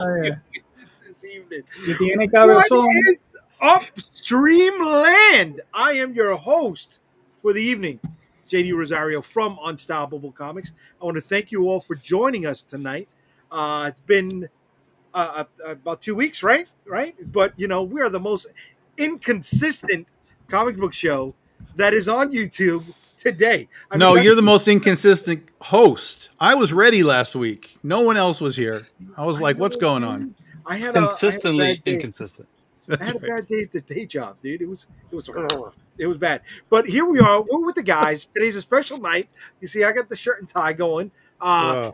Yeah. This evening. ¿Y tiene cabezón? What is up, Streamland? I am your host for the evening, JD Rosario from Unstoppable Comics. I want to thank you all for joining us tonight. It's been about 2 weeks, right? Right? But, we are the most inconsistent comic book show that is on YouTube today. No, you're the most inconsistent host. I was ready last week. No one else was here. I was like, what's going on? I had a Consistently bad day. inconsistent. I had a bad day at the day job, dude. It was bad. But here we are. We're with the guys. Today's a special night. You see, I got the shirt and tie going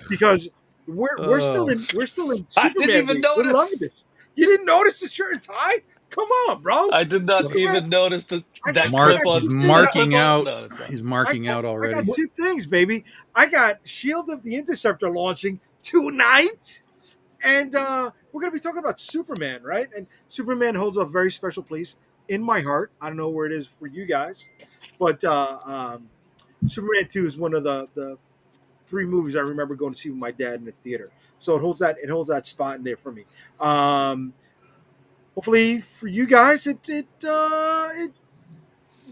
because we're still in I didn't Superman even week. We're loving notice. this. You didn't notice the shirt and tie? Come on, bro. I did not even notice that clip on. He's marking out. No, it's not. He's marking out I already. got two things, baby. I got Shield of the Interceptor launching tonight. And we're going to be talking about Superman, right? And Superman holds a very special place in my heart. I don't know where it is for you guys, but Superman 2 is one of the three movies I remember going to see with my dad in the theater. So it holds that spot in there for me. Hopefully for you guys, it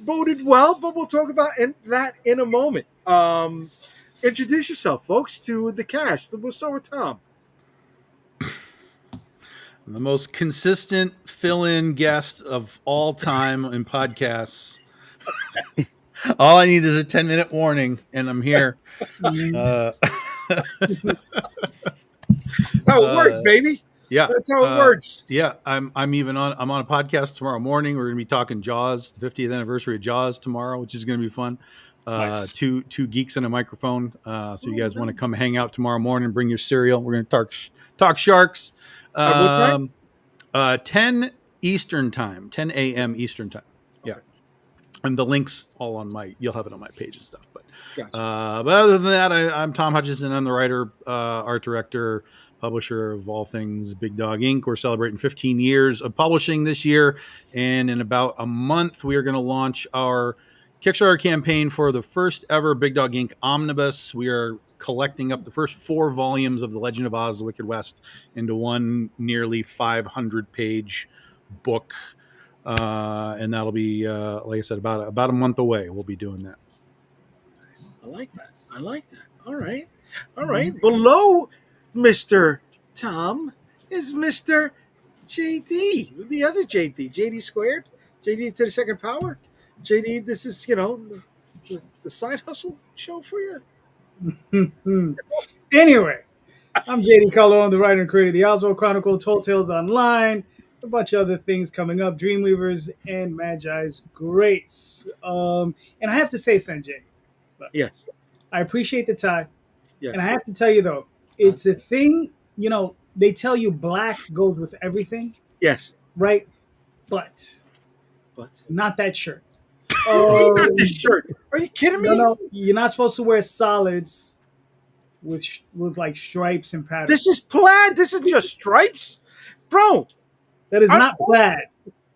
boded well, but we'll talk about that in a moment. Introduce yourself, folks, to the cast. We'll start with Tom. The most consistent fill-in guest of all time in podcasts. All I need is a 10-minute warning, and I'm here. That's how it works, baby. Yeah, that's how it works. Yeah, I'm on a podcast tomorrow morning. We're going to be talking Jaws, the 50th anniversary of Jaws tomorrow, which is going to be fun. Nice. Two geeks and a microphone. So you guys want to come hang out tomorrow morning? Bring your cereal. We're going to talk sharks. 10 Eastern time, 10 a.m. Eastern time. Yeah. And the links all you'll have it on my page and stuff. But, gotcha. But other than that, I'm Tom Hutchison. I'm the writer, art director, publisher of all things Big Dog Inc. We're celebrating 15 years of publishing this year. And in about a month, we are going to launch our Kickstarter campaign for the first ever Big Dog Inc. omnibus. We are collecting up the first 4 volumes of The Legend of Oz, The Wicked West into one nearly 500-page book. And that'll be, like I said, about a month away. We'll be doing that. Nice. I like that. All right. Below Mr. Tom is Mr. JD, the other JD, JD squared, JD to the second power. JD, this is, the side hustle show for you. Anyway, I'm JD Calderon, the writer and creator of the Oswald Chronicle, Tall Tales Online, a bunch of other things coming up, Dreamweavers and Magi's Grace. And I have to say, Sanjay, yes, I appreciate the tie. Yes. And I have to tell you, though, it's a thing, they tell you black goes with everything. Yes. Right? But not that shirt. Not this shirt. Are you kidding me? No, you're not supposed to wear solids with like stripes and patterns. This is plaid. This isn't just stripes, bro. That is not plaid.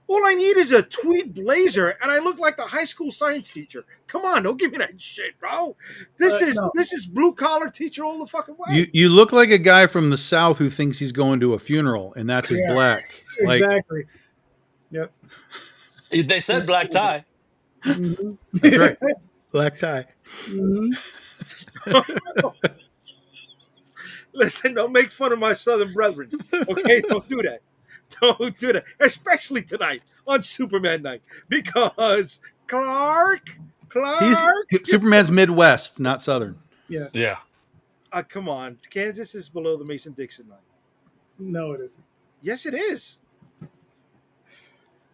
All I need is a tweed blazer, and I look like the high school science teacher. Come on, don't give me that shit, bro. This is blue collar teacher all the fucking way. You look like a guy from the South who thinks he's going to a funeral, and that's his black. Exactly. Yep. They said black tie. Mm-hmm. That's right. Black tie. Mm-hmm. Listen, don't make fun of my Southern brethren. Okay, don't do that. Don't do that, especially tonight on Superman night, because Clark. Superman's Midwest, not Southern. Yeah. Come on, Kansas is below the Mason-Dixon line. No, it isn't. Yes, it is,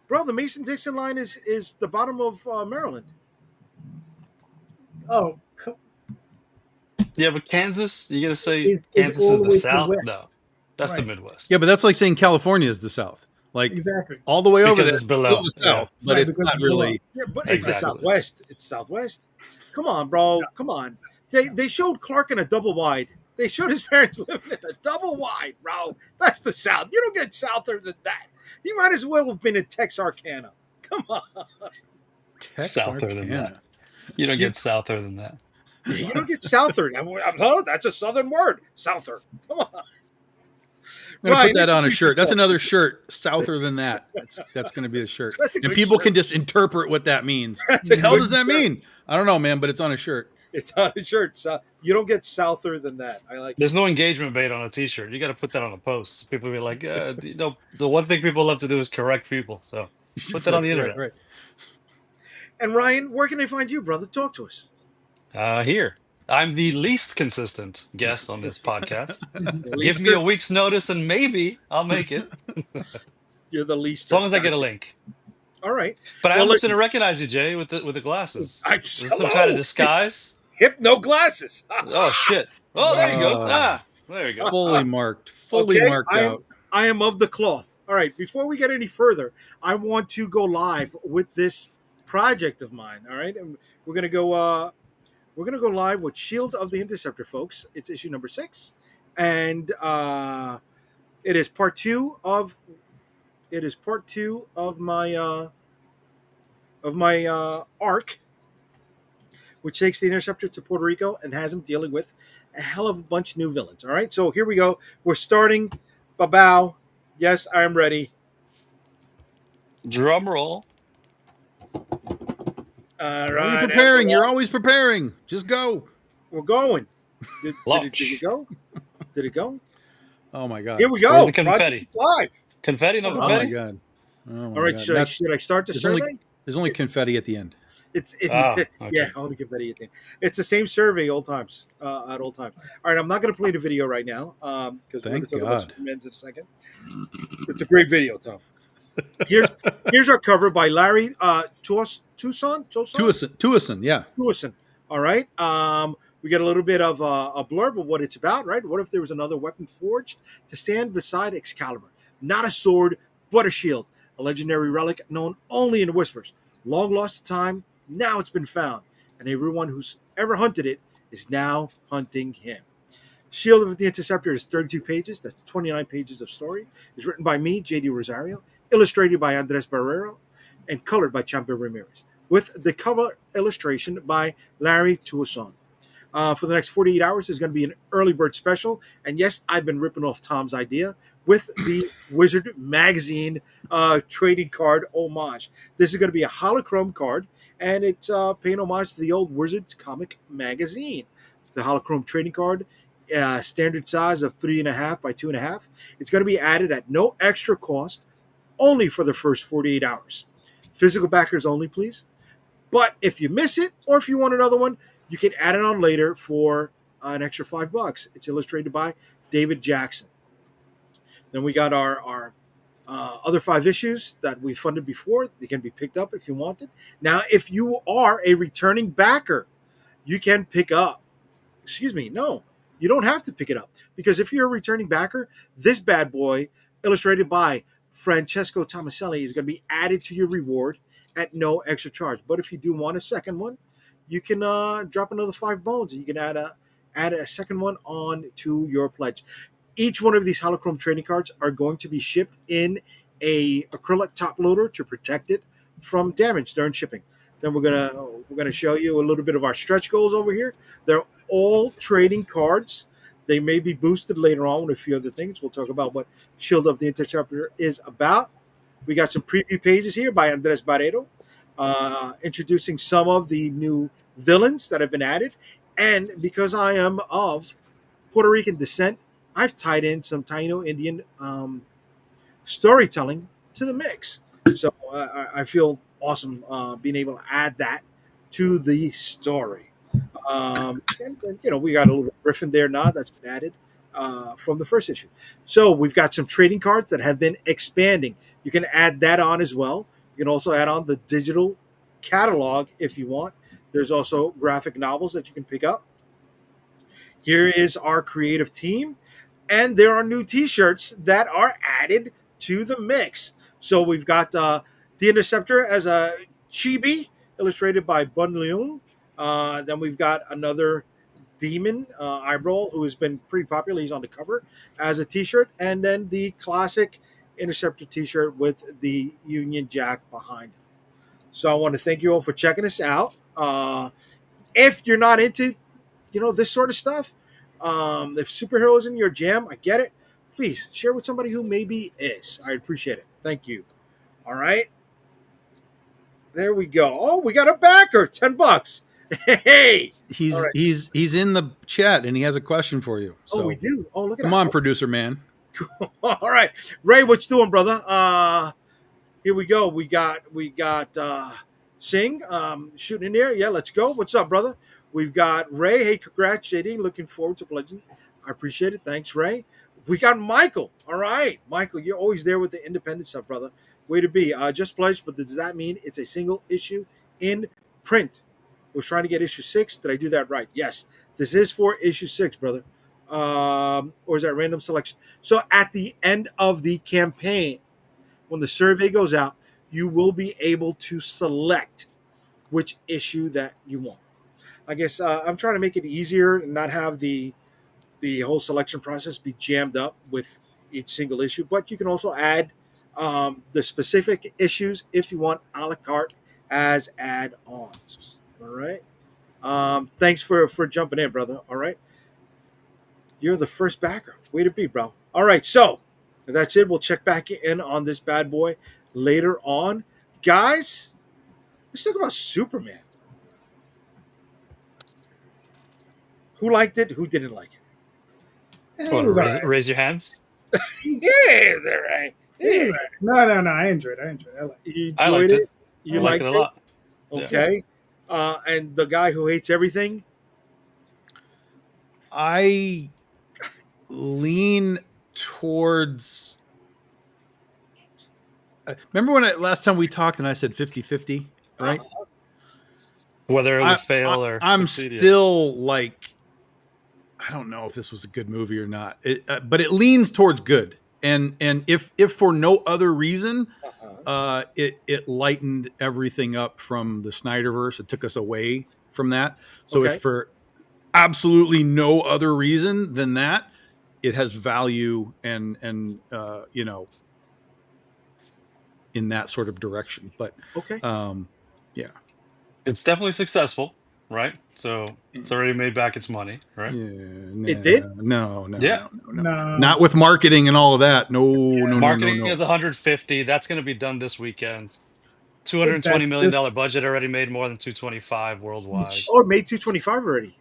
bro. The Mason-Dixon line is the bottom of Maryland. Oh. Yeah, but Kansas, you gotta say Kansas is the South? No. That's right. The Midwest. Yeah, but that's like saying California is the South. Like exactly all the way over there. It's below the South, but it's not really. Yeah, but it's the Southwest. It's Southwest. Come on, bro. Yeah. Come on. They showed Clark in a double wide. They showed his parents living in a double wide, bro. That's the South. You don't get souther than that. He might as well have been in Texarkana. Come on. Souther than that. You don't get souther than that. You don't get souther. That's a Southern word. Souther. Come on. I'm going to Right, put that on a introduce shirt. That's yourself. another shirt. Souther than that. That's going to be a shirt. That's a And good people shirt. can just interpret what that means. That's What a the hell good does that shirt. mean? I don't know, man, but it's on a shirt. It's on a shirt. So you don't get souther than that. I like it. There's no engagement bait on a T-shirt. You got to put that on a post. People be like, the one thing people love to do is correct people. So put that on the internet. Right. And Ryan, where can they find you, brother? Talk to us. Here, I'm the least consistent guest on this podcast. Give me Leaster, a week's notice, and maybe I'll make it. you're the As leaster. long as I get a link. All right. But I Well, almost listen. didn't recognize you, Jay, with the glasses. Is this some Hello. kind of disguise? Hypno glasses. Oh shit! Oh, there he goes. There you go. Fully marked. Fully Okay, marked out. I am of the cloth. All right. Before we get any further, I want to go live with this project of mine. All right, and we're gonna go. We're gonna go live with Shield of the Interceptor, folks. It's issue number 6, and it is part 2 of. It is part 2 of my arc, which takes the Interceptor to Puerto Rico and has him dealing with a hell of a bunch of new villains. All right, so here we go. We're starting. Babow. Yes, I am ready. Drum roll. All You're right, preparing. You're always preparing. Just go. we're going. Did Launch. it go? Did it go? Oh my god. Here we go. Where's the confetti? Project Live. Confetti, no Oh my confetti. god. Oh my All right, God. should I start the survey? There's only confetti at the end. It's Okay. yeah, only confetti at the end. It's the same survey all times at all times. All right, I'm not going to play the video right now because we're going to Thank talk about God. Superman's in a second. It's a great video, Tom. Here's our cover by Larry Tucson. Tuason, yeah. Tucson. All right. We get a little bit of a blurb of what it's about, right? What if there was another weapon forged to stand beside Excalibur? Not a sword, but a shield. A legendary relic known only in whispers. Long lost to time, now it's been found. And everyone who's ever hunted it is now hunting him. Shield of the Interceptor is 32 pages. That's 29 pages of story. It's written by me, J.D. Rosario, illustrated by Andres Barrero, and colored by Champion Ramirez, with the cover illustration by Larry Tucson. For the next 48 hours, there's going to be an early bird special. And yes, I've been ripping off Tom's idea with the Wizard Magazine trading card homage. This is going to be a holochrome card, and it's paying homage to the old Wizards comic magazine. It's a holochrome trading card, standard size of 3.5 by 2.5. It's going to be added at no extra cost, only for the first 48 hours. Physical backers only, please. But if you miss it, or if you want another one, you can add it on later for an extra $5. It's illustrated by David Jackson. Then we got our other 5 issues that we funded before. They can be picked up if you wanted. Now, if you are a returning backer, you can pick up. No, you don't have to pick it up, because if you're a returning backer, this bad boy, illustrated by Francesco Tomaselli, is going to be added to your reward at no extra charge. But if you do want a second one, you can drop another 5 bones, and you can add a second one on to your pledge. Each one of these holochrome trading cards are going to be shipped in a acrylic top loader to protect it from damage during shipping. Then we're gonna show you a little bit of our stretch goals over here. They're all trading cards. They may be boosted later on with a few other things. We'll talk about what Shield of the Interceptor is about. We got some preview pages here by Andres Barrero, introducing some of the new villains that have been added. And because I am of Puerto Rican descent, I've tied in some Taino Indian storytelling to the mix. So I feel awesome being able to add that to the story. And we got a little Griffin there now that's been added from the first issue. So we've got some trading cards that have been expanding. You can add that on as well. You can also add on the digital catalog if you want. There's also graphic novels that you can pick up. Here is our creative team. And there are new T-shirts that are added to the mix. So we've got the Interceptor as a chibi, illustrated by Bun Leung. Then we've got another demon, Eyebrow, who has been pretty popular. He's on the cover as a T-shirt. And then the classic Interceptor T-shirt with the Union Jack behind it. So I want to thank you all for checking us out. If you're not into, this sort of stuff, if superheroes in your jam, I get it. please share with somebody who maybe is. I appreciate it. Thank you. All right. There we go. Oh, we got a backer. $10. Hey. All right. He's in the chat and he has a question for you. Oh, we So do. Oh, look at come that. on, producer man. All right. Ray, what you doing, brother? Here we go. We got Singh shooting in there. Yeah, let's go. What's up, brother? We've got Ray. Hey, congrats, JD. Looking forward to pledging. I appreciate it. Thanks, Ray. We got Michael. All right, Michael, you're always there with the independent stuff, brother. Way to be. Just pledged, but does that mean it's a single issue in print? Was trying to get issue 6. Did I do that right? Yes. This is for issue 6, brother. Or is that random selection? So at the end of the campaign, when the survey goes out, you will be able to select which issue that you want. I guess I'm trying to make it easier and not have the whole selection process be jammed up with each single issue. But you can also add the specific issues if you want a la carte as add-ons. All right. Thanks for jumping in, brother. All right. You're the first backer. Way to be, bro. All right. So that's it. We'll check back in on this bad boy later on. Guys, let's talk about Superman. Who liked it? Who didn't like it? It Want to was all right. raise your hands? Yeah, they're right. It Yeah. was all right. No. I enjoyed it. I liked it. You I enjoyed liked it. it? You I liked liked it a lot. it? Okay. And the guy who hates everything? I lean towards. Remember when last time we talked and I said 50-50, right? Whether it would fail or I'm succeed. still like, I don't know if this was a good movie or not, but it leans towards good. And if for no other reason, it lightened everything up from the Snyderverse. It took us away from that. So Okay. if for absolutely no other reason than that, it has value and you know, in that sort of direction. But Okay. yeah. It's definitely successful, right? So it's already made back its money, right? Yeah, It did? No. Yeah. No. Not with marketing and all of that. No. Marketing is 150. That's going to be done this weekend. $220 million budget already made more than 225 worldwide. Oh, it made 225 already.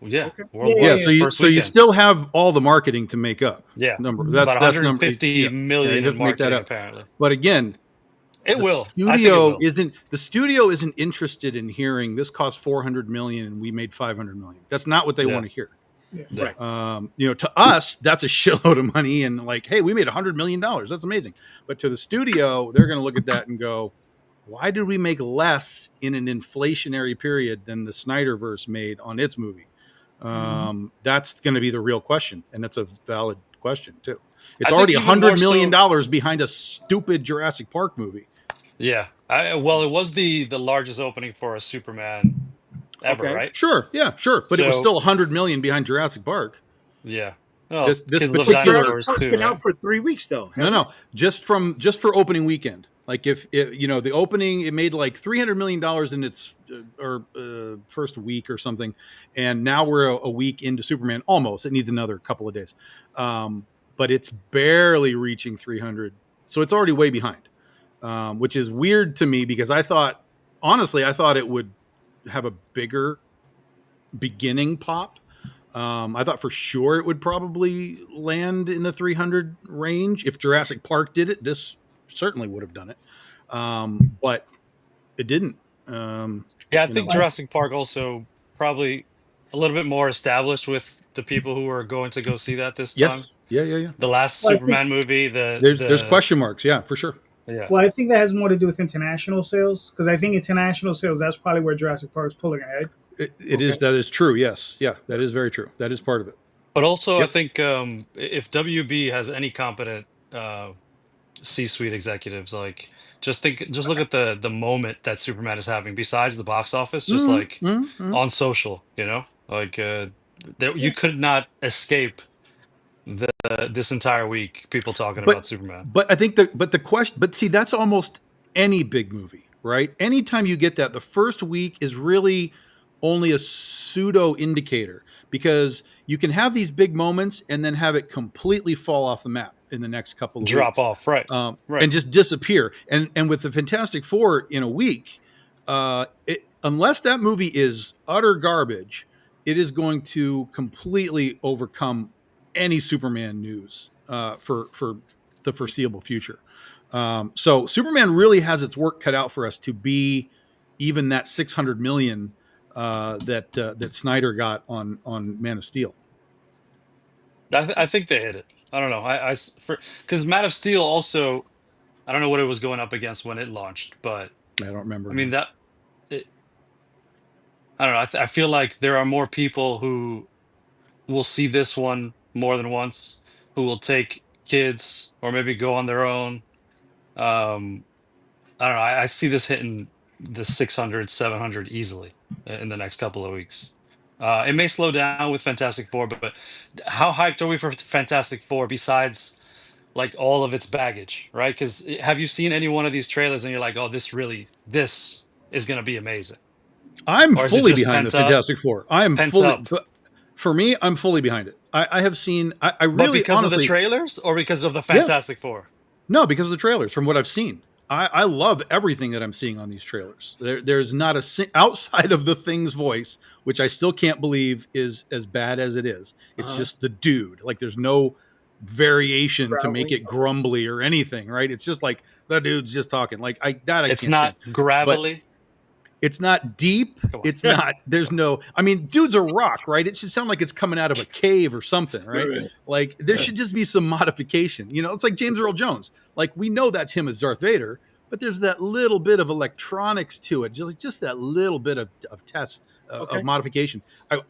Yeah, Okay. worldwide. Yeah, First so you weekend. still have all the marketing to make up. Yeah, Number about that's number 150 million you have in to make that marketing, up. apparently. But again, It the will. I think it will. the studio isn't interested in hearing this cost 400 million and we made 500 million. That's not what they want to hear. Yeah. Right. You know, to us, that's a shitload of money and like, hey, we made $100 million. That's amazing. But to the studio, they're going to look at that and go, why did we make less in an inflationary period than the Snyderverse made on its movie? That's going to be the real question. And that's a valid question too. It's I already think even $100 more million so- behind a stupid Jurassic Park movie. Yeah. Well, it was the largest opening for a Superman ever, Okay. right? Sure. Yeah, sure. But it was So- still 100 million behind Jurassic Park. Yeah. Oh, This Kids Love particular- Dinosaurs Park's too, been right? out for 3 weeks, though. No. Just for opening weekend. Like if you know, the opening, it made like $300 million in its first week or something. And now we're a week into Superman. Almost. It needs another couple of days. But it's barely reaching 300. So it's already way behind, which is weird to me because I thought it would have a bigger beginning pop. I thought for sure it would probably land in the 300 range. If Jurassic Park did it, this certainly would have done it. But it didn't. Yeah, I think Jurassic Park also probably a little bit more established with the people who are going to go see that this time. Yes. Yeah. The last Well, I think- Superman movie, There's question marks. Yeah, for sure. Yeah. Well, I think that has more to do with international sales because I think international sales, that's probably where Jurassic Park is pulling ahead. It is. That is true. Yes. Yeah. That is very true. That is part of it. But also, Yep. I think if WB has any competent C-suite executives, like just look at the moment that Superman is having. Besides the box office, just like on social, you know, like you could not escape this entire week people talking about Superman. But I think the question, but see, that's almost any big movie, right? Anytime you get that, the first week is really only a pseudo indicator, because you can have these big moments and then have it completely fall off the map in the next couple of Drop weeks, off, right? Right. and just disappear. And with the Fantastic Four in a week, unless that movie is utter garbage, it is going to completely overcome any Superman news for the foreseeable future. So Superman really has its work cut out for us to be even that 600 million that Snyder got on Man of Steel. I think they hit it. I don't know. Because Man of Steel also, I don't know what it was going up against when it launched, but I don't remember. I mean that. It, I don't know. I feel like there are more people who will see this one more than once, who will take kids or maybe go on their own. Um, I don't know. I see this hitting the 600, 700 easily in the next couple of weeks. It may slow down with Fantastic Four, but how hyped are we for Fantastic Four besides like all of its baggage, right? Because have you seen any one of these trailers and you're like, oh, this is going to be amazing? I'm Or is it fully just behind the Fantastic Four. I am pent fully, up? but for me, I'm fully behind it. I have seen, I But really, because of the honestly, trailers or because of the yeah, Fantastic Four? no, because of the trailers, from what I've seen. I love everything that I'm seeing on these trailers. There's not outside of the Thing's voice, which I still can't believe is as bad as it is. It's just the dude. Like, there's no variation to make it grumbly or anything, right? It's just like the dude's just talking. Like I It's can't not stand. gravelly. It's not deep. It's not, there's no, I mean, dude's a rock, right? It should sound like it's coming out of a cave or something, right? Like there should just be some modification. You know, it's like James Earl Jones. Like we know that's him as Darth Vader, but there's that little bit of electronics to it. Just that little bit of test of modification.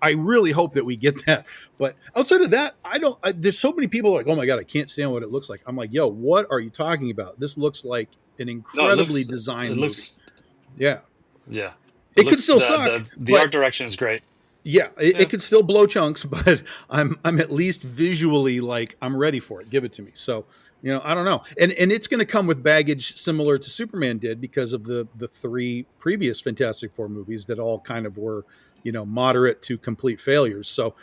I really hope that we get that. But outside of that, there's so many people like, oh my God, I can't stand what it looks like. I'm like, yo, what are you talking about? This looks like an incredibly designed movie. Yeah. Yeah, it could still suck. The art direction is great. Yeah, it could still blow chunks, but I'm at least visually like I'm ready for it. Give it to me. So I don't know, and it's going to come with baggage similar to Superman did because of the three previous Fantastic Four movies that all kind of were moderate to complete failures. So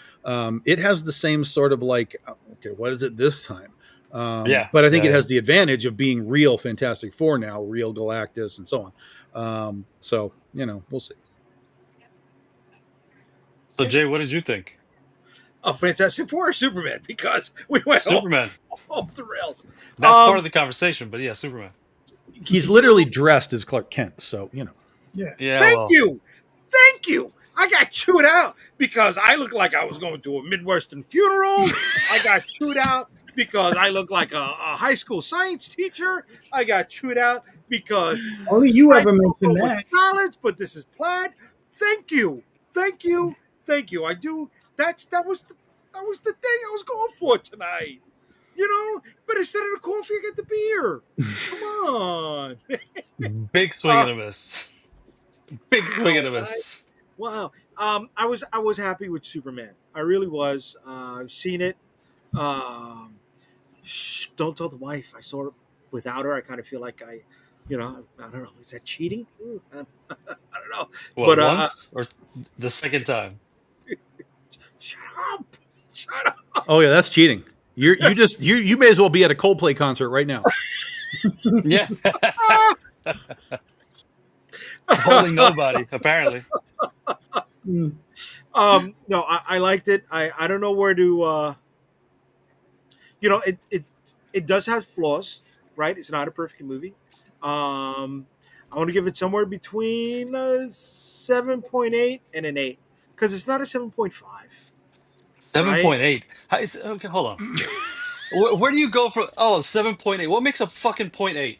it has the same sort of like, okay, what is it this time? But I think it has the advantage of being real Fantastic Four now, real Galactus and so on. So we'll see. So Jay, what did you think of Fantastic Four or Superman? Because we went Superman off the rails. That's part of the conversation, but yeah, Superman. He's literally dressed as Clark Kent, so Yeah. Thank you. I got chewed out because I looked like I was going to a Midwestern funeral. I got chewed out because I look like a high school science teacher. I got chewed out because only you ever mentioned that. Salads, but this is plaid. Thank you. I do. That was the thing I was going for tonight. But instead of the coffee, I get the beer. Come on. Big swing and a miss. Big swing and a miss. Wow. I was happy with Superman. I really was. I've seen it. Don't tell the wife. I saw it without her. I kind of feel like I don't know. Is that cheating? I don't know. What, but once or the second time? Shut up. Oh yeah, that's cheating. You may as well be at a Coldplay concert right now. Yeah. Holding nobody, apparently. No, I liked it. I don't know where to it does have flaws, right? It's not a perfect movie. I want to give it somewhere between 7.8 and an 8 because it's not a 7.5. 7.8. Okay, hold on. Where do you go from 7.8? What makes a fucking 0.8?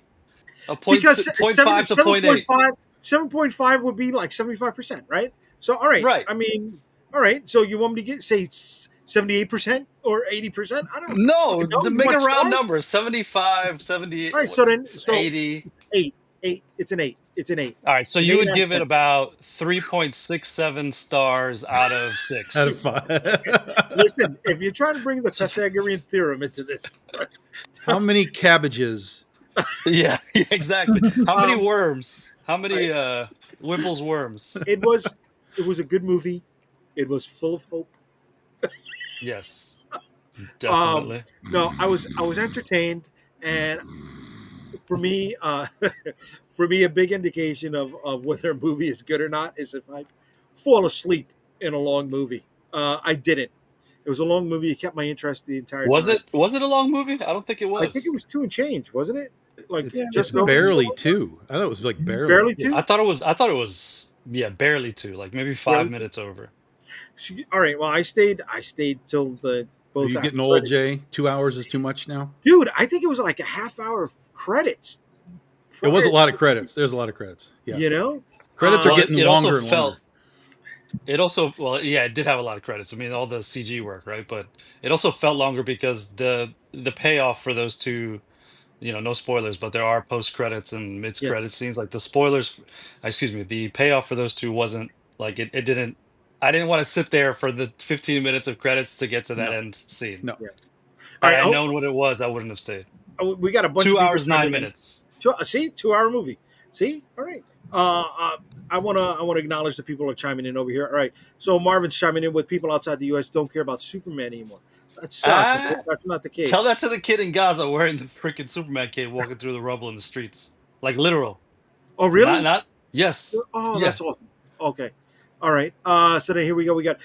A point, because 0.5 to 0.8. 7.5 would be like 75%, right? So all right. Right. I mean, all right. So you want me to say 78% or 80%? I don't know. No, to make a round number, 75, 78. All right, so 80. 8. It's an 8. All right, so you would give it about 3.67 stars out of 6. Out of 5. Listen, if you're trying to bring the Pythagorean theorem into this, how many cabbages? Yeah, exactly. How many worms? How many Wimple's worms? It was It was a good movie. It was full of hope. Yes, Um, definitely. no, I was entertained, and for me, for me, a big indication of whether a movie is good or not is if I fall asleep in a long movie. I didn't. It was a long movie. It kept my interest the entire Was time. it was it a long movie? I don't think it I think it was. was two and change, wasn't it? Like It's Yeah, it's just so over barely 2 hours? 2. I thought it was like barely. Barely two. I thought it was yeah, barely two, like maybe five Barely two. minutes over. All right. Well, I stayed till the Are both you after getting old, credits. Jay? 2 hours is too much now. Dude, I think it was like a half hour of credits It was prior a to lot of the movie. credits. There's a lot of credits. Yeah, You know, credits are uh, Well, it, getting it also longer and felt longer. well, yeah, it did have a lot of credits. I mean, all the CG work, right? But it also felt longer because the payoff for those two, no spoilers, but there are post credits and mid yeah, credit scenes. Like the spoilers, excuse me, the payoff for those two wasn't like it didn't. I didn't want to sit there for the 15 minutes of credits to get to that No, end scene. no. yeah. All Had right. I known what it was, I wouldn't have stayed. We got a bunch of Two people hours, nine chiming in. minutes. See, 2 hour movie. See, all right. I wanna acknowledge the people who are chiming in over here. All right. So Marvin's chiming in with people outside the U.S. don't care about Superman anymore. That sucks. Ah, That's not the tell case. that to the kid in Gaza wearing the freaking Superman cape, walking through the rubble in the streets, like literal. Oh, Not really? not. Yes, Oh, that's yes. awesome. Okay. All right. So then here we go. We got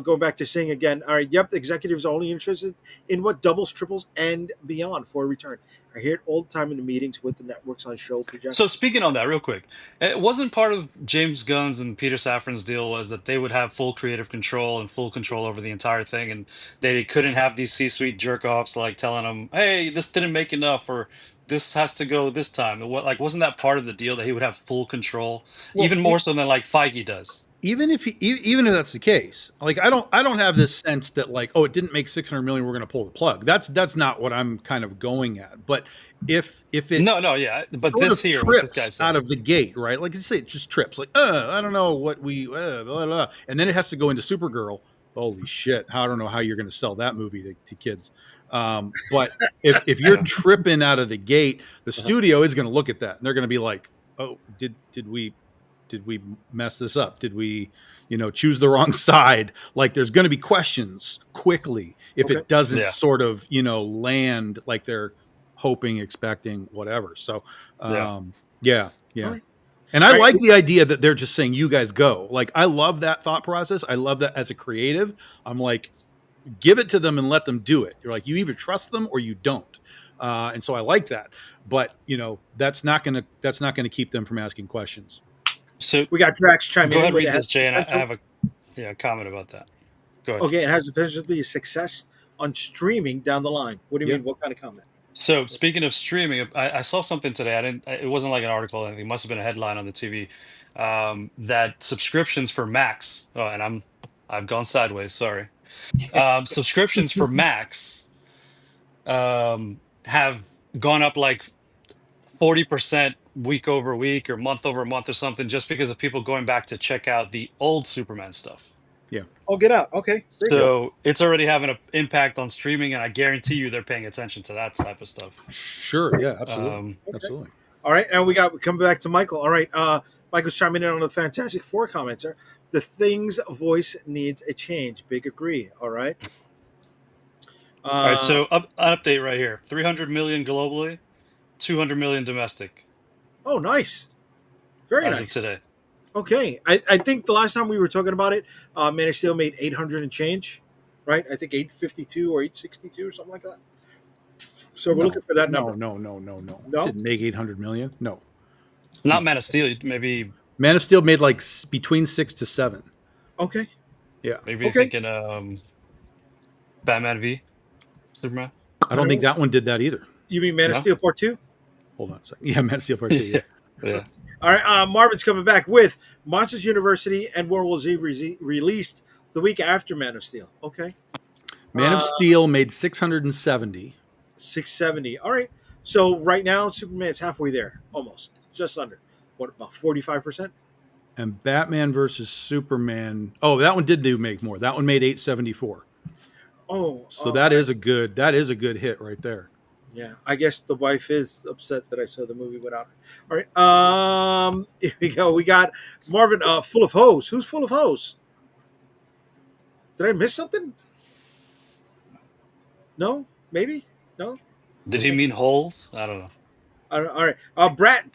going back to Sing again. All right. Yep. Executives are only interested in what doubles, triples, and beyond for a return. I hear it all the time in the meetings with the networks on show So projections. speaking on that, real quick, it wasn't part of James Gunn's and Peter Safran's deal was that they would have full creative control and full control over the entire thing, and they couldn't have these C-suite jerk-offs like telling them, "Hey, this didn't make enough," or "This has to go this time." And what, like, wasn't that part of the deal that he would have full control, Well, even more so than like Feige does? even if that's the case, like I don't have this sense that like, oh, it didn't make 600 million, we're going to pull the plug. That's not what I'm kind of going at. But if it No, no, yeah, but sort this of here, what this guy trips out said. of the gate, right? Like you say, it just trips. Like, I don't know what we, blah, blah. And then it has to go into Supergirl. Holy shit! I don't know how you're going to sell that movie to kids. But if you're tripping out of the gate, the Uh-huh. studio is going to look at that and they're going to be like, oh, did we mess this up? Did we, choose the wrong side? Like there's going to be questions quickly if Okay. it doesn't Yeah, sort of, land like they're hoping, expecting, whatever. So, yeah. yeah, All yeah. right. And All I right. like the idea that they're just saying, you guys go. Like, I love that thought process. I love that as a creative. I'm like, give it to them and let them do it. You're like, you either trust them or you don't. And so I like that. But, that's not gonna keep them from asking questions. So We got Drax chiming go in ahead, with read it has this, Jay, and I potential. have a comment about that. Go ahead. Okay, it has the potential to be a success on streaming down the line. What do you Yeah. mean? What kind of comment? So speaking of streaming, I saw something today. It wasn't like an article or anything. It must have been a headline on the TV. That subscriptions for Max. Oh, and I've gone sideways. Sorry. Subscriptions for Max have gone up like 40% week over week or month over month or something, just because of people going back to check out the old Superman stuff. Yeah. Oh, get out. Okay, very good. So it's already having an impact on streaming, and I guarantee you they're paying attention to that type of stuff. Sure. Yeah, absolutely. Um, Okay. Absolutely. All right, and we come back to Michael. All right, Michael's chiming in on the Fantastic Four commenter. The Thing's voice needs a change. Big agree. All right. All right, Uh, so an update right here: 300 million globally, 200 million domestic oh, nice. Very as of nice. today. Okay, I think the last time we were talking about it, Man of Steel made 800 and change, right? I think 852 or 862 or something like that. So we're No, looking for that no, number. no, no, no, no. No. Didn't make 800 million. No, Not no. Man of Steel. Maybe Man of Steel made like between 6 to 7. Okay. Yeah. maybe you're Okay. thinking Batman v Superman. I don't think that one did that either. You mean Man of No? Steel Part Two? Hold on a second. Yeah, Man of Steel Part 2. Yeah. Yeah. All right. Marvin's coming back with Monsters University and World War Z released the week after Man of Steel. Okay. Man of Steel made 670. 670. All right. So right now, Superman's halfway there, almost, just under. What about 45%? And Batman versus Superman. Oh, that one did make more. That one made 874. Oh, So that is a good hit right there. Yeah, I guess the wife is upset that I saw the movie without her. All right, here we go. We got Marvin, full of hose. Who's full of hose? Did I miss something? No, maybe no. Did he Okay. mean holes? I don't know. All right. Brad.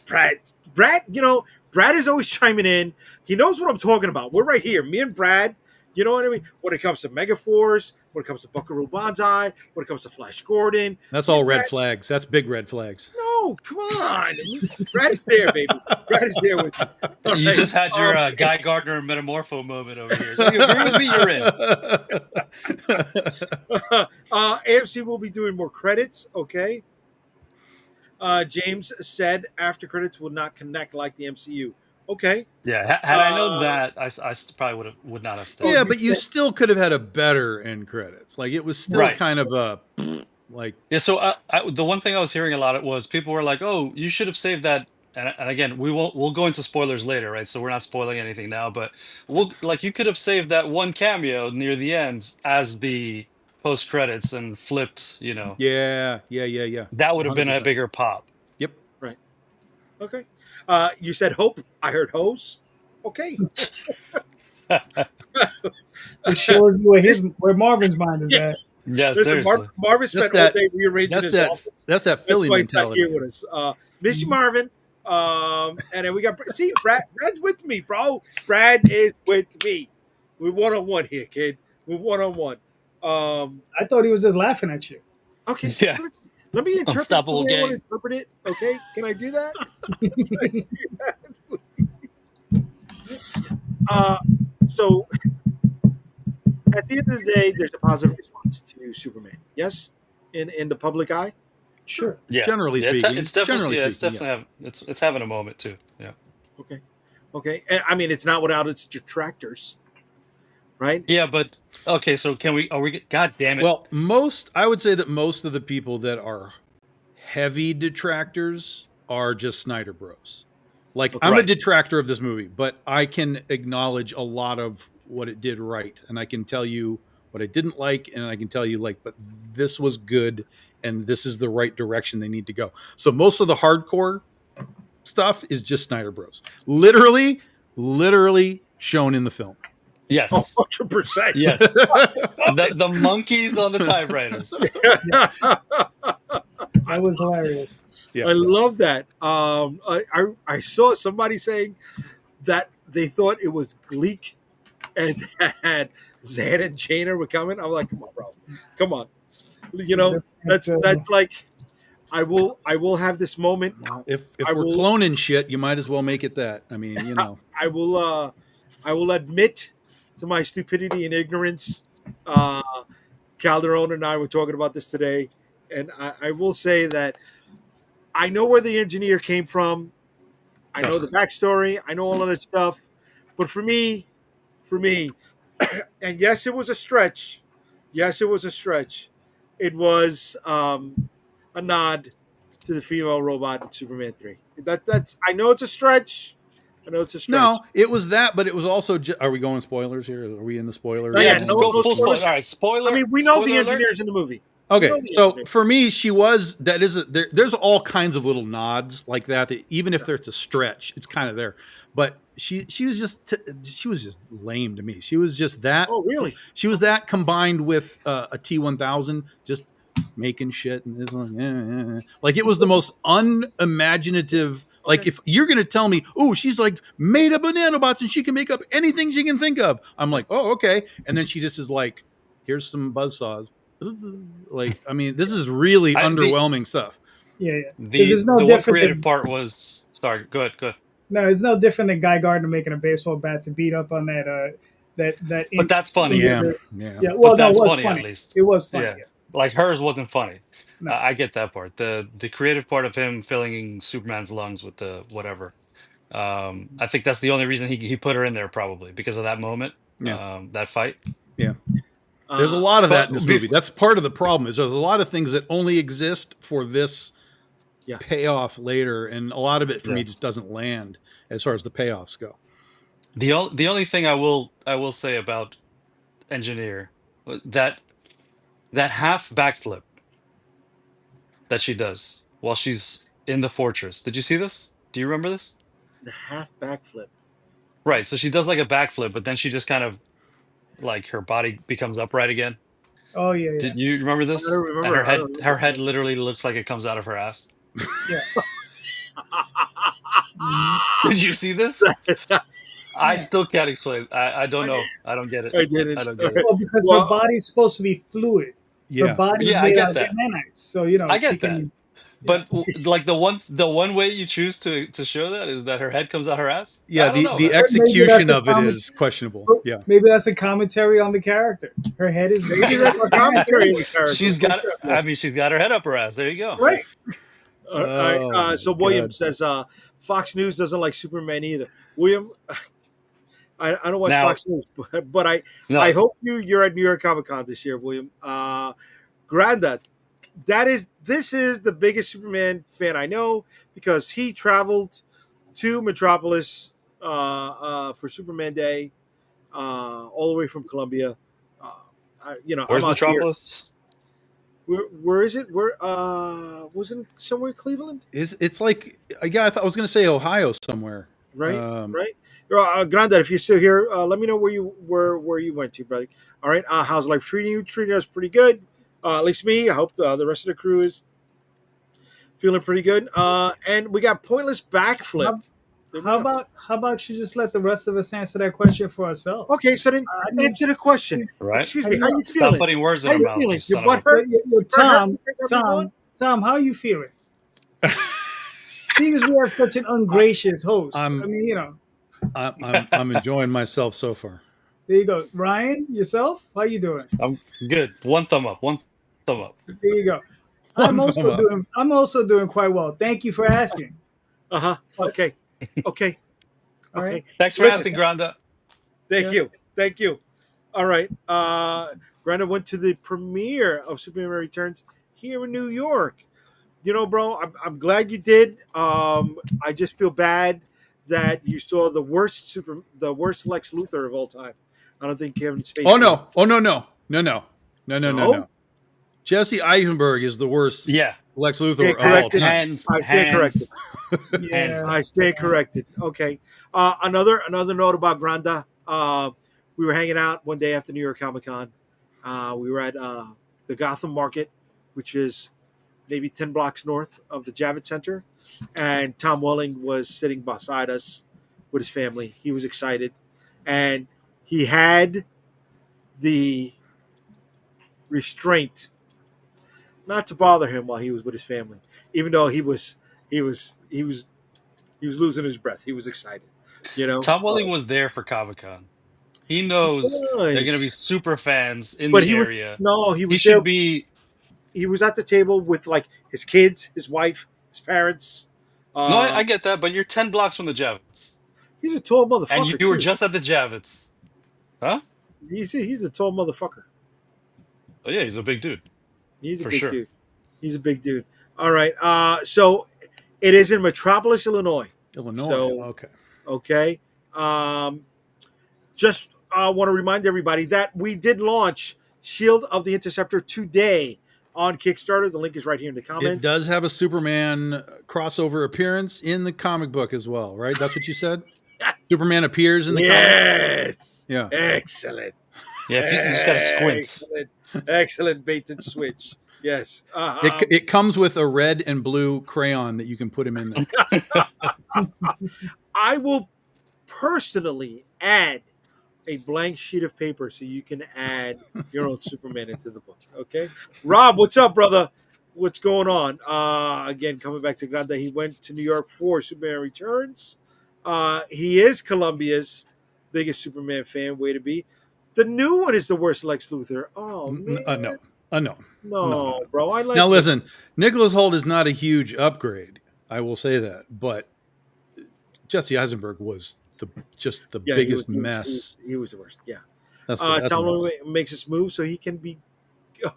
Brad is always chiming in. He knows what I'm talking about. We're right here, me and Brad. You know what I mean? When it comes to Megaforce, when it comes to Buckaroo Banzai, when it comes to Flash Gordon, That's me all and red Brad, flags. That's big red flags. no, come on. Brad is there, baby. Brad is there with me. All You right. just had your Guy Gardner Metamorpho moment over here. So you agree with me, you're in. AMC will be doing more credits. Okay. James said after credits will not connect like the MCU. Okay. Yeah, had I known Uh, that, I probably would not have oh, stayed. Yeah, you but you said still could have had a better end credits. Like it was still Right. kind of a like Yeah. So the one thing I was hearing a lot was people were like, "Oh, you should have saved that." And again, we'll go into spoilers later, right? So we're not spoiling anything now, but you could have saved that one cameo near the end as the post credits and flipped. yeah. That would have been a 100%. bigger pop. Yep. right. Okay. You said hope. I heard hose. Okay. It shows you where This- where Marvin's mind is yeah. at. Yeah, Listen, seriously. Marvin That's spent all that day rearranging his office. that's that That's Philly why he's not mentality. here with us. Miss you, Marvin. And then we got Brad's with me, bro. Brad is with me. We're one on one here, kid. We're one on one. I thought he was just laughing at you. Okay, so Yeah. let me interpret the Unstoppable way I want to gang. interpret it. Okay, can I do that? So at the end of the day, there's a positive response to Superman. Yes, in the public eye. Sure. Yeah. Generally Yeah, speaking. it's definitely Generally it's speaking, definitely it's having a moment too. Yeah. Okay, okay. And, I mean, it's not without its detractors, right? Yeah, but okay, so are we God damn it. Well, I would say that most of the people that are heavy detractors are just Snyder Bros. Like I'm a Right. detractor of this movie, but I can acknowledge a lot of what it did right, and I can tell you what I didn't like, and I can tell you but this was good, and this is the right direction they need to go. So most of the hardcore stuff is just Snyder Bros. Literally shown in the film. Yes. 100%. Yes. The monkeys on the typewriters. That was hilarious. Yeah. I love that. I saw somebody saying that they thought it was Gleek and that Zan and Jaina were coming. I'm like, come on, bro, come on. You know, that's like, I will have this moment. Well, if I we're will- cloning shit, you might as well make it that. I mean, I will admit to my stupidity and ignorance. Calderon and I were talking about this today, and I will say that I know where the engineer came from. I know the backstory. I know all of that stuff. But for me, and yes, it was a stretch. Yes, it was a stretch. It was a nod to the female robot in Superman 3. That's. I know it's a stretch. I know it's a stretch. no, it was that, but it was also. Are we going spoilers here? Are we in the spoilers? No, Yeah, yeah, just no- go no full spoilers. spoiler. All right, spoiler. I mean, we know the spoiler alert. engineers in the movie. Okay, We know the so engineers. for me, there's all kinds of little nods like that even if there's a stretch, it's kind of there. But she was just lame to me. She was just that. Oh, really? She was that combined with a T-1000 just making shit and it's like it was the most unimaginative. Like if you're gonna tell me, oh, she's like made up of nanobots and she can make up anything she can think of, I'm like, oh, okay. And then she just is like, here's some buzzsaws. Like, I mean, this is really underwhelming stuff. Yeah. The It's no one different creative than, part was sorry. Go ahead. no, it's no different than Guy Gardner making a baseball bat to beat up on that that. But that's funny. Yeah. Yeah. Well, But no, it that's was funny, funny. at least. It was funny. Yeah. Yeah. Like hers wasn't funny. No. I get that part. The creative part of him filling Superman's lungs with the whatever. I think that's the only reason he put her in there, probably because of that moment. Yeah. That fight. Yeah. There's a lot of that in this But movie. That's part of the problem. Is there's a lot of things that only exist for this payoff later, and a lot of it for me just doesn't land as far as the payoffs go. The only thing I will say about Engineer, that half backflip that she does while she's in the fortress. Did you see this? Do you remember this? The half backflip. Right. So she does like a backflip, but then she just kind of like her body becomes upright again. Oh yeah, yeah, Did you remember I don't this? And remember. I don't her remember. head literally looks like it comes out of her ass. yeah. Mhm. Did you see this? I Yeah. still can't explain. I don't I, know. I don't get it. I I didn't. don't All get it. right. Well, because her Well, body's supposed to be fluid. Her Yeah. body's Yeah, I made out get of that. nanites, so I she get that. can. Yeah. But like the one way you choose to show that is that her head comes out her ass. Yeah, I don't the know, the man. But maybe that's execution a of it comment. is questionable. Yeah. Maybe that's a commentary on the character. Her head is maybe made up that's of a commentary nanites. in the character. She's For got. sure. I Yes. mean, she's got her head up her ass. There you go. Right. All right. Oh my So William god. says Fox News doesn't like Superman either. William, I don't watch Now, Fox News, but I no, hope you're at New York Comic Con this year, William. Granda, this is the biggest Superman fan I know because he traveled to Metropolis for Superman Day, all the way from Columbia. Uh, I'm where's out here. Metropolis? Where is it? Where wasn't it somewhere in Cleveland? It's like yeah, I was gonna say Ohio somewhere. Right, Um, right. Granda, if you're still here, let me know where you went to, buddy. All right. How's life treating you? Treating us pretty good. At least me. I hope the rest of the crew is feeling pretty good. And we got pointless backflip. How, how about you just let the rest of us answer that question for ourselves? Okay, so then I mean, answer the question. Right? Excuse I me. How know. you Stop feeling? putting words in How her you mouth, you feeling? Your son of butt a. hurt? Tom, how you feeling? Seeing as we have such an ungracious host, I I'm mean, I'm enjoying myself so far. there you go. Ryan, yourself, how you doing? I'm good. One thumb up. One thumb up. There you go. I'm One thumb also up. doing. I'm also doing quite well. Thank you for asking. Uh huh. Okay. Okay. All right. Okay. Thanks for Listen. asking, Granda. Thank Yeah. you. Thank you. All right. Granda went to the premiere of Superman Returns here in New York. You know, bro, I'm glad you did. I just feel bad that you saw the worst Lex Luthor of all time. I don't think Kevin Oh Spacey no! is. Oh no! No! No! No! No! No! No! No, No! Jesse Eisenberg is the worst Yeah. Lex stay Luthor of all corrected. time. Hands, I stand corrected. hands, hands Yeah. I down. stand corrected. Okay. Another note about Granda. We were hanging out one day after New York Comic Con. We were at the Gotham Market, which is maybe 10 blocks north of the Javits Center. And Tom Welling was sitting beside us with his family. He was excited. And he had the restraint not to bother him while he was with his family, even though he was losing his breath. He was excited, you know. Tom Welling was there for Comic Con. He knows they're going to Nice. be super fans in But the he was area. no, he He was there. should be. He was at the table with like his kids, his wife, his parents. No, Uh, I get that, but you're 10 blocks from the Javits. he's a tall And motherfucker you were too. just at the Javits. Huh? He's a tall motherfucker. Oh, yeah, he's a big dude. He's a For big sure. dude. He's a big dude. All right. So it is in Metropolis, Illinois. Illinois. So Okay. okay. Just want to remind everybody that we did launch Shield of the Interceptor today on Kickstarter. The link is right here in the It comments. does have a Superman crossover appearance in the comic book as well, right? That's what you said? Superman appears in the comic? Yes. Yeah. Excellent. Yeah, if you just got to squint. Excellent. Excellent bait and switch. Yes. It comes with a red and blue crayon that you can put him in there. I will personally add a blank sheet of paper so you can add your own Superman into the book. Okay, Rob, what's up, brother? What's going on? Again, coming back to Granda, he went to New York for Superman Returns. He is Columbia's biggest Superman fan. Way to be. The new one is the worst Lex Luthor. Oh man, No. No. no, bro. I like. Now listen, Nicholas Hoult is not a huge upgrade. I will say that, but Jesse Eisenberg was just the biggest mess. He was the worst. Yeah. That's Tom what Welling makes us move so he can be.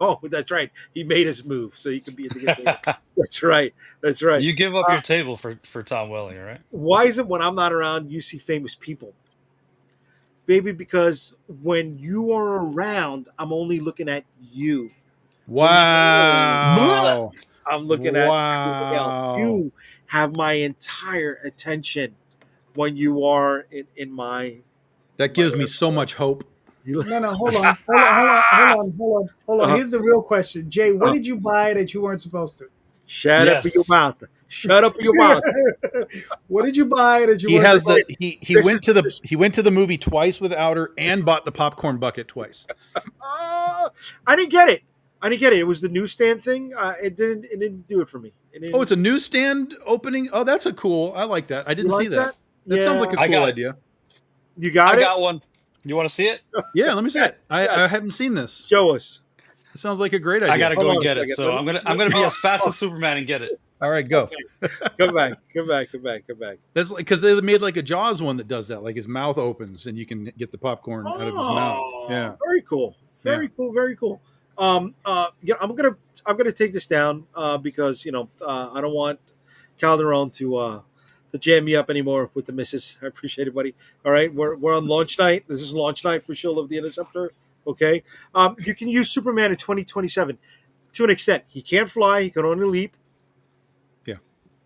Oh, that's right. He made us move so he can be at the good table. That's right. That's right. You give up your table for Tom Welling, all right? Why is it when I'm not around, you see famous people? Baby, because when you are around, I'm only looking at you. Wow. I'm looking at everything else. You have my entire attention when you are in my. That gives me so much hope. No, hold on. Here's the real question, Jay. What did you buy that you weren't supposed to? Shut up your Yes. mouth. Shut up your mouth. What did you buy that you He weren't has supposed the to? he went to the movie twice without her and bought the popcorn bucket twice. I didn't get it. It was the newsstand thing. It didn't do it for me. Oh, it's a newsstand opening. Oh, that's a cool. I like that. I didn't see that. That sounds like a I cool got it. idea. You got I it? got one. You want to see it? Yeah, let me see it. Yes, I yes. haven't seen this. Show us. It sounds like a great idea. I gotta Hold go on and a get it. second. So I'm gonna be as fast as Superman and get it. All right, go. Come back. That's like because they made like a Jaws one that does that. Like his mouth opens and you can get the popcorn out of his mouth. Yeah, Very cool. Very cool. Yeah, I'm gonna take this down because I don't want Calderon to jam me up anymore with the missus. I appreciate it, buddy. All right, we're on launch night. This is launch night for Shield of the Interceptor. Okay, you can use Superman in 2027 to an extent. He can't fly. He can only leap. yeah.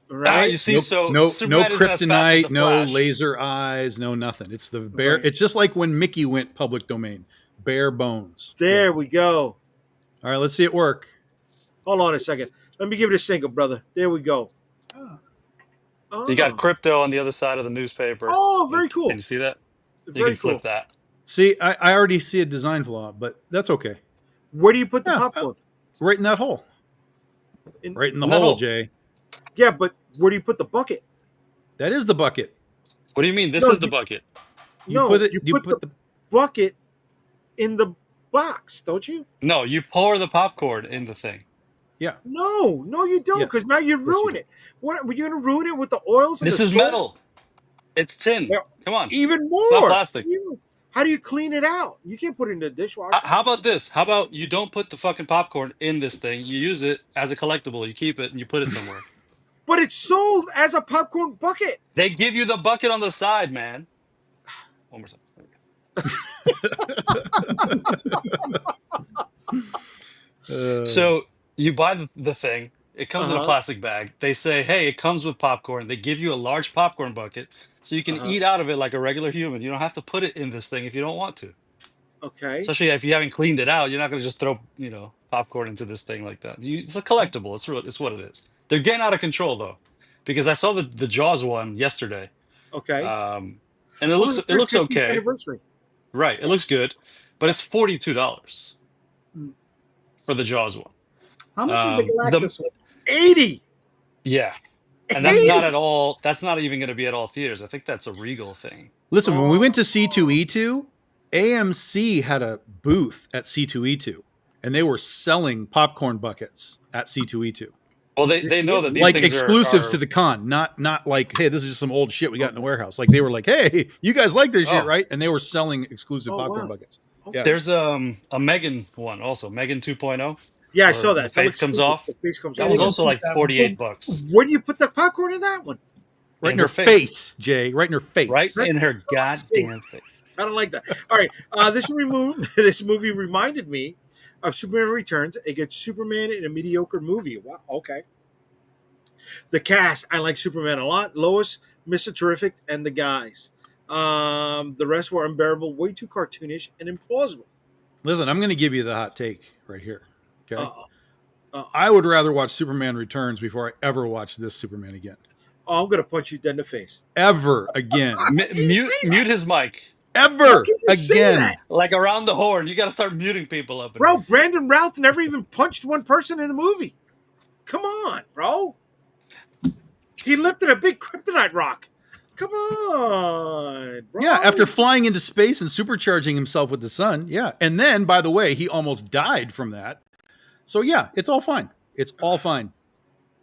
All right. You see, No, so no Superman isn't as fast as the kryptonite, no Flash. laser eyes, no nothing. It's the bare. Right. It's just like when Mickey went public domain, bare bones. There we go. All right, let's see it work. Hold on a second. Let me give it a single, brother. There we go. You got crypto on the other side of the newspaper. Oh, very cool. Can you see that? You Very can flip cool. that. See, I already see a design flaw, but that's okay. Where do you put the Yeah, popcorn? Right in that hole. Right in the hole, Jay. Yeah, but where do you put the bucket? That is the bucket. What do you mean? This No, is the bucket. You put the bucket in the box, don't you? No, you pour the popcorn in the thing. Yeah. No, you don't, Yes. because now you ruin do. it. What were you going to ruin it with the oils? And This the is salt? metal. It's tin. Yeah. Come on. Even more. It's not plastic. How do you clean it out? You can't put it in the dishwasher. How about this? How about you don't put the fucking popcorn in this thing? You use it as a collectible. You keep it and you put it somewhere. But it's sold as a popcorn bucket. They give you the bucket on the side, man. One more time. So you buy the thing. It comes in a plastic bag. They say, hey, it comes with popcorn. They give you a large popcorn bucket so you can eat out of it like a regular human. You don't have to put it in this thing if you don't want to. Okay. Especially if you haven't cleaned it out, you're not going to just throw, popcorn into this thing like that. It's a collectible. It's what it is. They're getting out of control though, because I saw the Jaws one yesterday. Okay. And it looks okay. Anniversary. Right. It looks good, but it's $42 for the Jaws one. How much is the Galactus one? 80. Yeah. And that's not at all. That's not even going to be at all theaters. I think that's a Regal thing. Listen, when we went to C2E2, AMC had a booth at C2E2, and they were selling popcorn buckets at C2E2. Well, they know that these like things exclusives are... to the con, not like, hey, this is just some old shit we got in the warehouse. Like they were like, hey, you guys like this shit, right? And they were selling exclusive popcorn buckets. Yeah. There's a Megan one also, Megan 2.0. Yeah, I saw that. The face comes off. The face comes that off. was also like $48. Where do you put the popcorn in that one? Right in her face, Jay. Right in her face. Right in her goddamn face. I don't like that. All right, this movie reminded me of Superman Returns. It gets Superman in a mediocre movie. Wow, okay. The cast, I like Superman a lot. Lois, Mr. Terrific, and the guys. The rest were unbearable, way too cartoonish and implausible. Listen, I'm going to give you the hot take right here. Okay. I would rather watch Superman Returns before I ever watch this Superman again. Oh, I'm going to punch you dead in the face. Ever again. Mute his mic. Ever again. Like around the horn. You got to start muting people up. Bro, Brandon Routh never even punched one person in the movie. Come on, bro. He lifted a big kryptonite rock. Come on, bro. Yeah, after flying into space and supercharging himself with the sun. Yeah. And then, by the way, he almost died from that. So, yeah, it's all fine. It's all fine.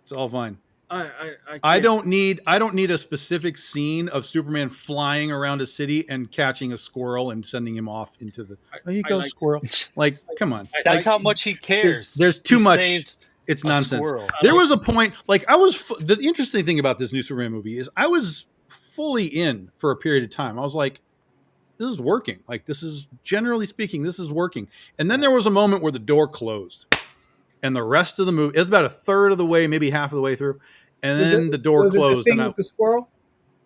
It's all fine. I don't need a specific scene of Superman flying around a city and catching a squirrel and sending him off into the squirrel. Like, come on. That's how much he cares. There's too much. It's nonsense. There was a point, like the interesting thing about this new Superman movie is I was fully in for a period of time. I was like, this is working. Like, this is, generally speaking, this is working. And then there was a moment where the door closed. and the rest of the movie, it's about a third of the way, maybe half of the way through, and then the door was closed. it the thing with the squirrel?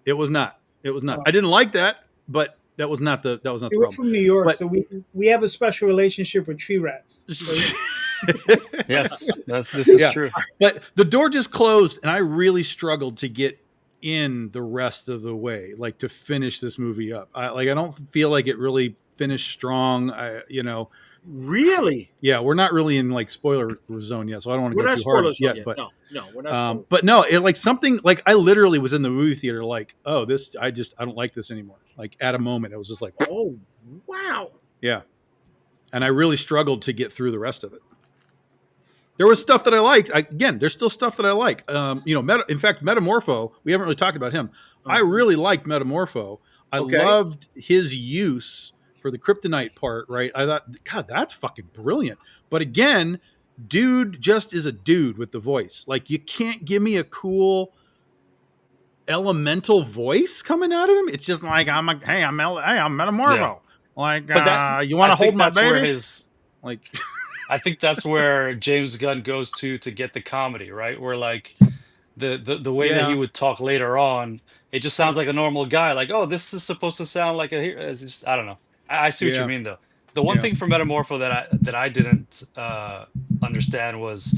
It was not. It was not. Oh. I didn't like that, but that was not the See, the we're problem. from New York, But- so we have a special relationship with tree rats. So Yes, this is Yeah. true. But the door just closed, and I really struggled to get in the rest of the way, like to finish this movie up. I don't feel like it really finished strong. Really? Yeah, we're not really in like spoiler zone yet, so I don't want to We're go not too hard spoilers yet. yet. But No, we're not spoilers. but no, it like something like I literally was in the movie theater, like, oh, this I don't like this anymore. Like at a moment, it was just like, Oh, wow. yeah, and I really struggled to get through the rest of it. There was stuff that I liked. Again, there's still stuff that I like. In fact, Metamorpho, we haven't really talked about him. I really liked Metamorpho. I loved his use for the kryptonite part, right? I thought, God, that's fucking brilliant. But again, dude just is a dude with the voice. Like, you can't give me a cool elemental voice coming out of him. It's just like, I'm Metamorpho. Yeah. Like, But you want to hold my where baby? his Like, I think that's where James Gunn goes to get the comedy, right? Where like the way that he Yeah. would talk later on, it just sounds like a normal guy. Like, oh, this is supposed to sound like it's just, I don't know. I see what you Yeah. mean though. The one Yeah. thing for Metamorpho that I didn't understand was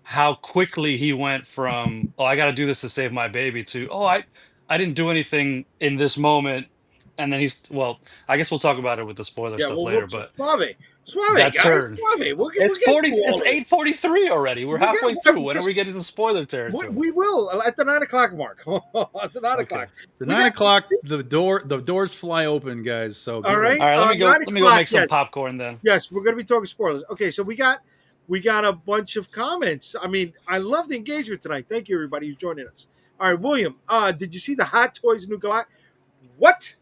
how quickly he went from, oh, I got to do this to save my baby, to, oh, I didn't do anything in this moment. And then I guess we'll talk about it with the spoiler Yeah, stuff well, later, but Suave, that guys. turn. Suave. It's 8:43 already. We're halfway through. When are we getting to spoiler territory? We will at the 9 o'clock mark. At the 9 o'clock. The 9 o'clock, the doors fly open, guys. So All right. All right, let me go. 9 Let me go o'clock, make some yes. popcorn then. Yes, we're going to be talking spoilers. Okay, so we got a bunch of comments. I mean, I love the engagement tonight. Thank you, everybody who's joining us. All right, William, did you see the Hot Toys new Galactus? What?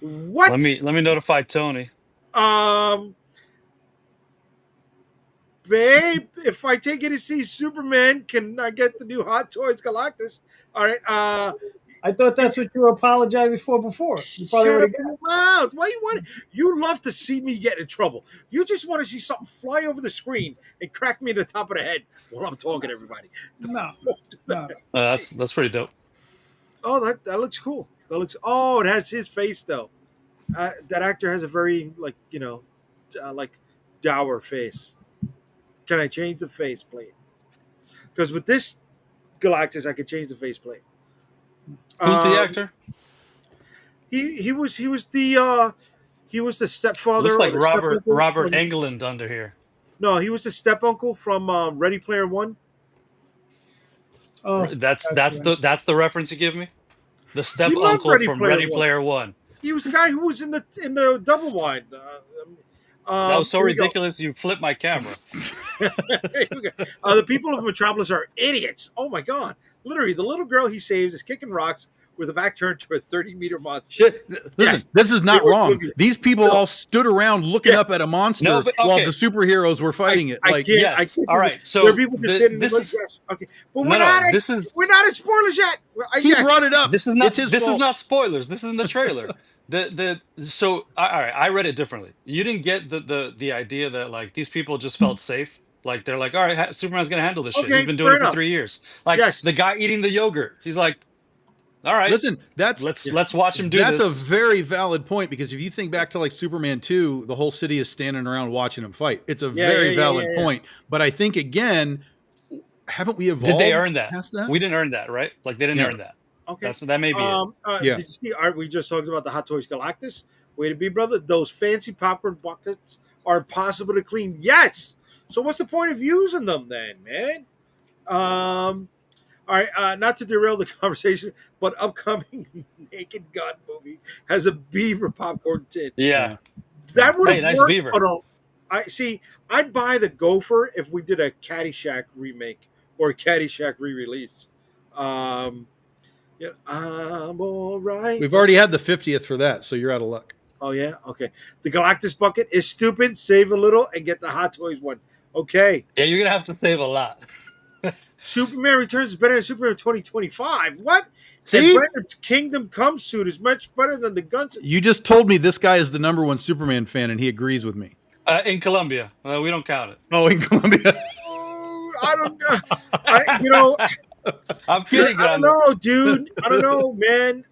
What? Let me notify Tony. Babe, if I take you to see Superman, can I get the new Hot Toys Galactus? All right. I thought that's what you were apologizing for before. You probably Shut would up have your mouth. Why you love to see me get in trouble. You just want to see something fly over the screen and crack me in the top of the head while I'm talking to everybody. No. That's pretty dope. Oh, that looks cool. It has his face though. That actor has a very like dour face. Can I change the faceplate? Because with this Galactus, I could change the faceplate. Who's the actor? He was the stepfather. Looks like or the Robert step-uncle from- Englund under here. No, he was the step uncle from Ready Player One. Oh, That's the reference you give me. The step We love uncle Ready from Player Ready One. Player One. He was the guy who was in the double wide. That was so here we go. ridiculous. You flipped my camera. The people of Metropolis are idiots. Oh my god! Literally, the little girl he saves is kicking rocks with a back turned to a 30-meter monster. Shit. Listen, Yes. this is not They were wrong. looking- These people all stood around looking up at a monster No, but while okay. the superheroes were fighting it. I Like, can't. yes. I can't. All right, so there are people just standing this there. is- Yes. Okay, but No, we're no, not. this is- We're not at spoilers yet. he brought it up. This is not. It's his This fault. is not spoilers. This is in the trailer. So all right. I read it differently. You didn't get the idea that like these people just felt safe. Like they're like, all right, Superman's gonna handle this shit. Okay, He's been doing fair it for enough. 3 years. Like Yes. the guy eating the yogurt. He's like, all right, Listen, let's watch him do that's this. a very valid point, because if you think back to like Superman 2, the whole city is standing around watching him fight. It's a very valid point. But I think, again, haven't we evolved? Did they earn that? past that? We didn't earn that, right? Like they didn't earn that. Okay. That may be it. Yeah. Did you see? We just talked about the Hot Toys Galactus. Way to be, brother. Those fancy popcorn buckets are impossible to clean. Yes. So what's the point of using them then, man? All right. Not to derail the conversation, but upcoming Naked Gun movie has a beaver popcorn tin. Yeah. That would have Hey, nice worked. beaver. But I see. I'd buy the Gopher if we did a Caddyshack remake or a Caddyshack re-release. Yeah, I'm all right. We've already had the 50th for that, so you're out of luck. Oh yeah, okay. The Galactus bucket is stupid. Save a little and get the Hot Toys one. Okay. Yeah, you're gonna have to save a lot. Superman Returns is better than Superman 2025. What? See? And Brandon's Kingdom Come suit is much better than the guns. You just told me this guy is the #1 Superman fan, and he agrees with me. In Colombia, we don't count it. Oh, in Colombia. Oh, I don't know. You know, I'm yeah, kidding, I don't Grando. know, dude. I don't know, man.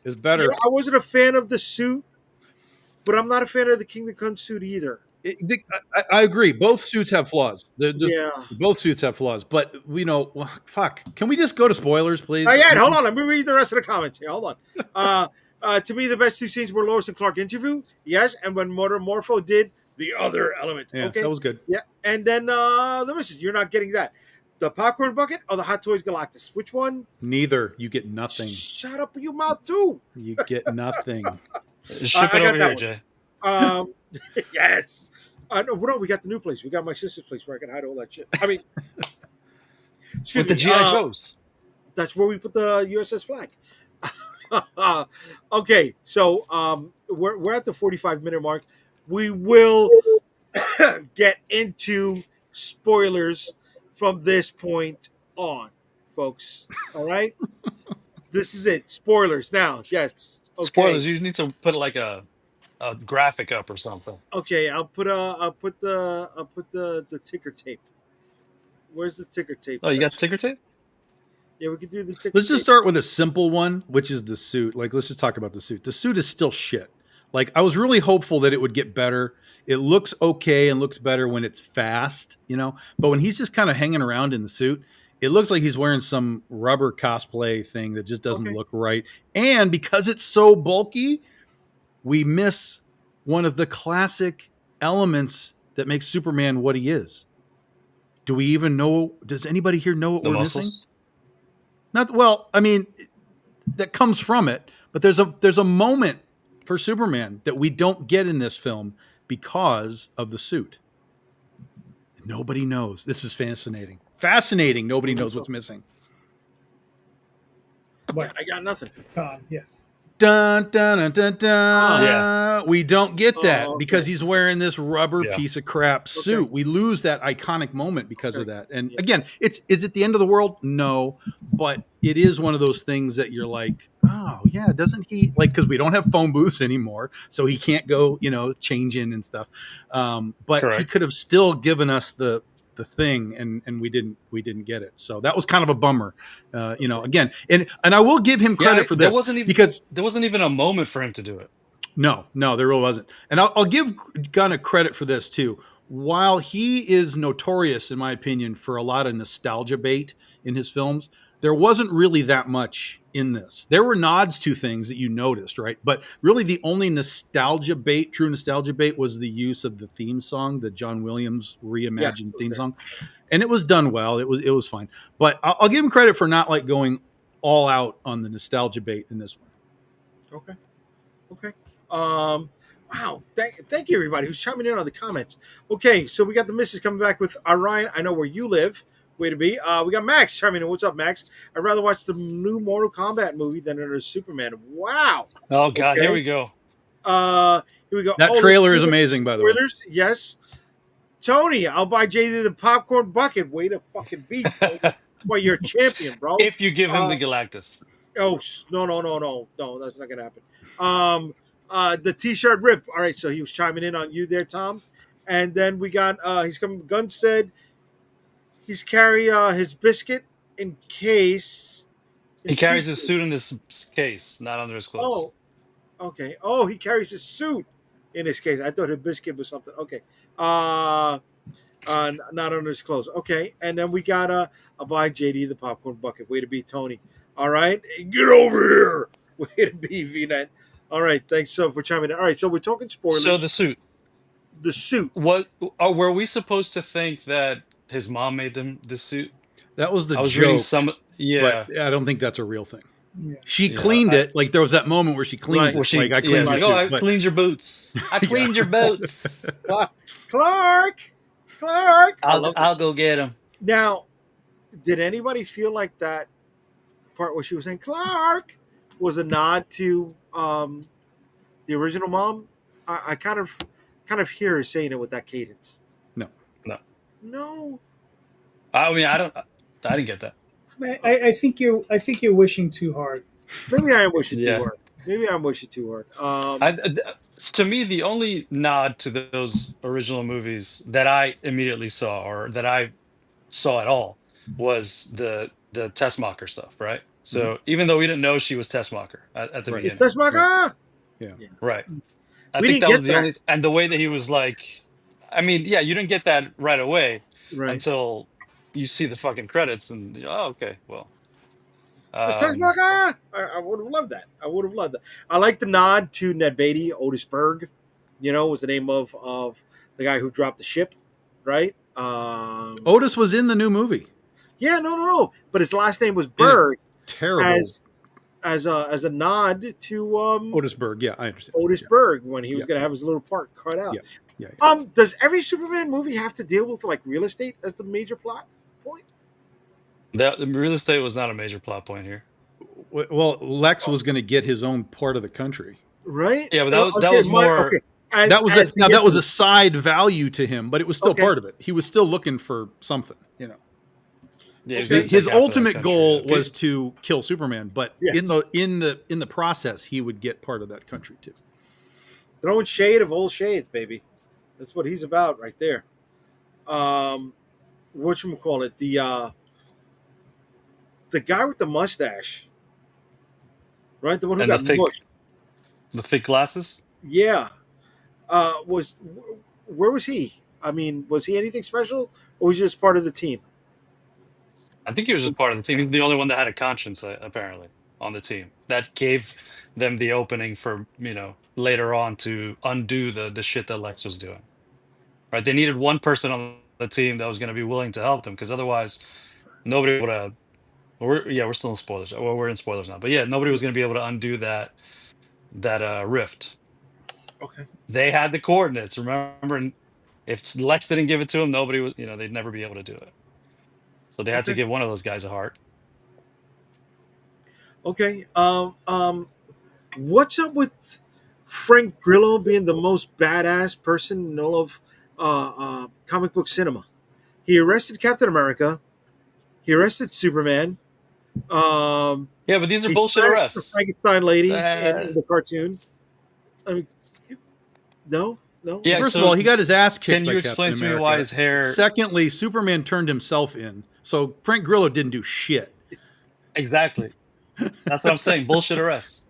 It's better. I wasn't a fan of the suit, but I'm not a fan of the Kingdom Come suit either. I agree. Both suits have flaws. Yeah. Both suits have flaws, but fuck. Can we just go to spoilers, please? Yeah, hold on. Let me read the rest of the comments here. Hold on. To me, the best two scenes were Lois and Clark interview. Yes, and when Morpho did the other element. Yeah, Okay, that was good. Yeah, and then the missus. You're not getting that. The popcorn bucket or the Hot Toys Galactus? Which one? Neither. You get nothing. Shut up, your mouth too. You get nothing. Ship it over here, Jay. Yes. No, we got the new place. We got my sister's place where I can hide all that shit. I mean, excuse With me. the GI Joes. That's where we put the USS flag. Okay, so we're at the 45-minute mark. We will get into spoilers from this point on, folks. All right, this is it. Spoilers now. Yes. Okay. Spoilers. You need to put like a graphic up or something. Okay. I'll put the ticker tape. Where's the ticker tape? Oh, you got section? ticker tape? Yeah, we can do the ticker. Let's just tape. start with a simple one, which is the suit. Like, let's just talk about the suit. The suit is still shit. Like, I was really hopeful that it would get better. It looks okay and looks better when it's fast, but when he's just kind of hanging around in the suit, it looks like he's wearing some rubber cosplay thing that just doesn't look right. And because it's so bulky, we miss one of the classic elements that makes Superman what he is. Do we even know? Does anybody here know what we're missing? Not well. I mean, that comes from it, but there's a moment for Superman that we don't get in this film because of the suit. Nobody knows. This is fascinating. Fascinating. Nobody knows what's missing. What? I got nothing. Tom, yes. Dun, dun, dun, dun, dun. Yeah. We don't get that because he's wearing this rubber piece of crap suit. Okay. We lose that iconic moment because of that. And again, is it the end of the world? No, but it is one of those things that you're like, oh yeah, doesn't he like, because we don't have phone booths anymore, so he can't go, change in and stuff. But Correct. he could have still given us the thing, and we didn't get it. So that was kind of a bummer, again, and I will give him credit for this because there wasn't even a moment for him to do it. No, there really wasn't. And I'll give Gunn credit for this too. While he is notorious, in my opinion, for a lot of nostalgia bait in his films, there wasn't really that much in this. There were nods to things that you noticed, right? But really the only true nostalgia bait was the use of the theme song, the John Williams reimagined theme song. And it was done well. It was fine. But I'll give him credit for not like going all out on the nostalgia bait in this one. Okay. Wow. Thank you, everybody who's chiming in on the comments. Okay, so we got the missus coming back with Ryan. I know where you live. Way to be. We got Max chiming in. What's up, Max? I'd rather watch the new Mortal Kombat movie than another Superman. Wow. Oh God, Here we go. Here we go. That trailer is amazing, by the way. Yes. Tony, I'll buy JD the popcorn bucket. Way to fucking be, Tony. Well, you're a champion, bro. If you give him the Galactus. Oh no, that's not gonna happen. The T-shirt rip. All right, so he was chiming in on you there, Tom. And then we got he's coming. Gunn said he's carry his biscuit in case. He carries his suit in his case, not under his clothes. Oh, okay. Oh, he carries his suit in his case. I thought his biscuit was something. Okay. Not under his clothes. Okay. And then we got I'll buy JD the popcorn bucket. Way to be, Tony. All right. Get over here. Way to be, VNet. All right. Thanks for chiming in. All right. So we're talking spoilers. So the suit. The suit. What were we supposed to think that his mom made him this suit? That was the I was joke. reading some. Yeah. But I don't think that's a real thing. Yeah. She cleaned it. Like there was that moment where she cleans it. She, like I cleaned your suit. I cleaned your boots. I cleaned your boots. Clark. I'll go get him. Now, did anybody feel like that part where she was saying Clark was a nod to the original mom? I kind of hear her saying it with that cadence. No. I mean, I didn't get that. I think you're wishing too hard. Maybe I am wishing too hard. To me, the only nod to those original movies that I immediately saw, or that I saw at all, was the Tessmacher stuff, right? So even though we didn't know she was Tessmacher at the Right. It's beginning, Tessmacher. Yeah. Yeah. right? I We think didn't that was get the that. only, and the way that he was like, I mean, yeah, you didn't get that right away Right. until you see the fucking credits, and oh, okay, well, It's um, Tessmacher. I would have loved that. I would have loved that. I like the nod to Ned Beatty, Otis Berg. Was the name of the guy who dropped the ship, right? Otis was in the new movie. Yeah, no. But his last name was In a Berg, terrible as a nod to Otis Berg. Yeah, I understand. Otis Yeah. Berg when he was Yeah. going to have his little part cut out. Yeah. Yeah. Does every Superman movie have to deal with like real estate as the major plot point? that the real estate was not a major plot point here. Well, Lex was going to get his own part of the country. Right? Yeah, but that Okay, was more. okay. That was that was a side value to him, but it was still Okay. part of it. He was still looking for something. Yeah, he was gonna Okay. take His half of that ultimate country, goal yeah. was to kill Superman, but Yes. in the process, he would get part of that country too. Throwing shade of old shades, baby. That's what he's about right there. Whatchamacallit? The guy with the mustache. Right? The one who And the got thick, mushed. the thick glasses. Yeah. Where was he? I mean, was he anything special, or was he just part of the team? I think he was just part of the team. He's the only one that had a conscience, apparently, on the team. That gave them the opening for, later on to undo the shit that Lex was doing. Right? They needed one person on the team that was going to be willing to help them, because otherwise, nobody would have. We're still in spoilers. Well, we're in spoilers now, but yeah, nobody was going to be able to undo that rift. Okay. They had the coordinates. Remember, and if Lex didn't give it to him, nobody was. They'd never be able to do it. So they had to Okay. give one of those guys a heart. Okay. What's up with Frank Grillo being the most badass person in all of comic book cinema? He arrested Captain America. He arrested Superman. Yeah, but these are He bullshit smashed the arrests. Frankenstein lady Uh, in the cartoon. I mean, no. Yeah, First so of all, he got his ass kicked can by you Captain explain to me America. why his hair? Secondly, Superman turned himself in, so Frank Grillo didn't do shit. Exactly. That's what I'm saying. Bullshit arrests.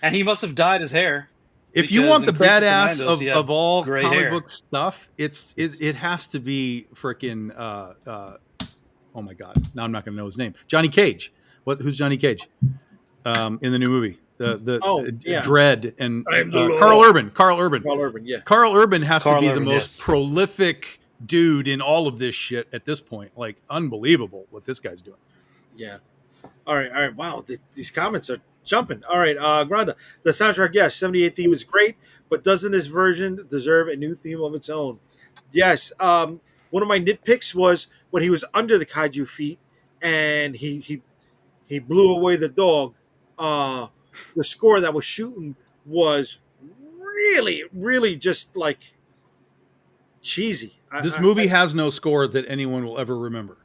And he must have dyed his hair. If you because want the in Creature badass Commandos, he had of all gray comic hair. book stuff, it has to be freaking oh my god, now I'm not going to know his name. Johnny Cage. Who's Johnny Cage? In the new movie, yeah. Dredd and I'm the law. Carl Urban. Carl Urban. Carl Urban, yeah. Carl Urban has to Carl be Urban, the most yes. prolific dude in all of this shit at this point. Like, unbelievable what this guy's doing. Yeah. All right. Wow, these comments are jumping. All right, Granda. The soundtrack, yes, 78 theme is great, but doesn't this version deserve a new theme of its own? Yes. One of my nitpicks was when he was under the kaiju feet and he blew away the dog. The score that was shooting was really, really just like cheesy. This movie has no score that anyone will ever remember.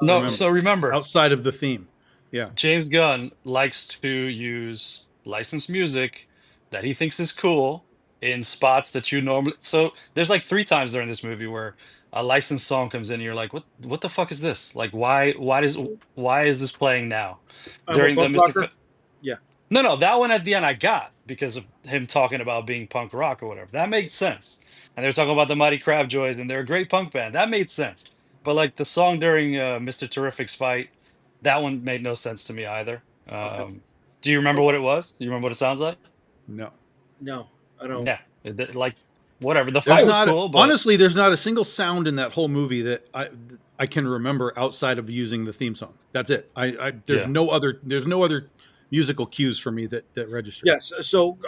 No, so remember, outside of the theme. Yeah. James Gunn likes to use licensed music that he thinks is cool in spots that you normally. So there's like 3 times during this movie where a licensed song comes in and you're like, what the fuck is this? Like, why is this playing now? I'm a During the punk rocker. Yeah. No, that one at the end I got because of him talking about being punk rock or whatever. That made sense. And they're talking about the Mighty Crab Joys and they're a great punk band. That made sense. But like the song during Mr. Terrific's fight, that one made no sense to me either. Okay. Do you remember what it was? Do you remember what it sounds like? No. No, I don't. Yeah, like whatever. The fight was cool, but honestly, there's not a single sound in that whole movie that I can remember outside of using the theme song. That's it. There's no other musical cues for me that register. Yes. So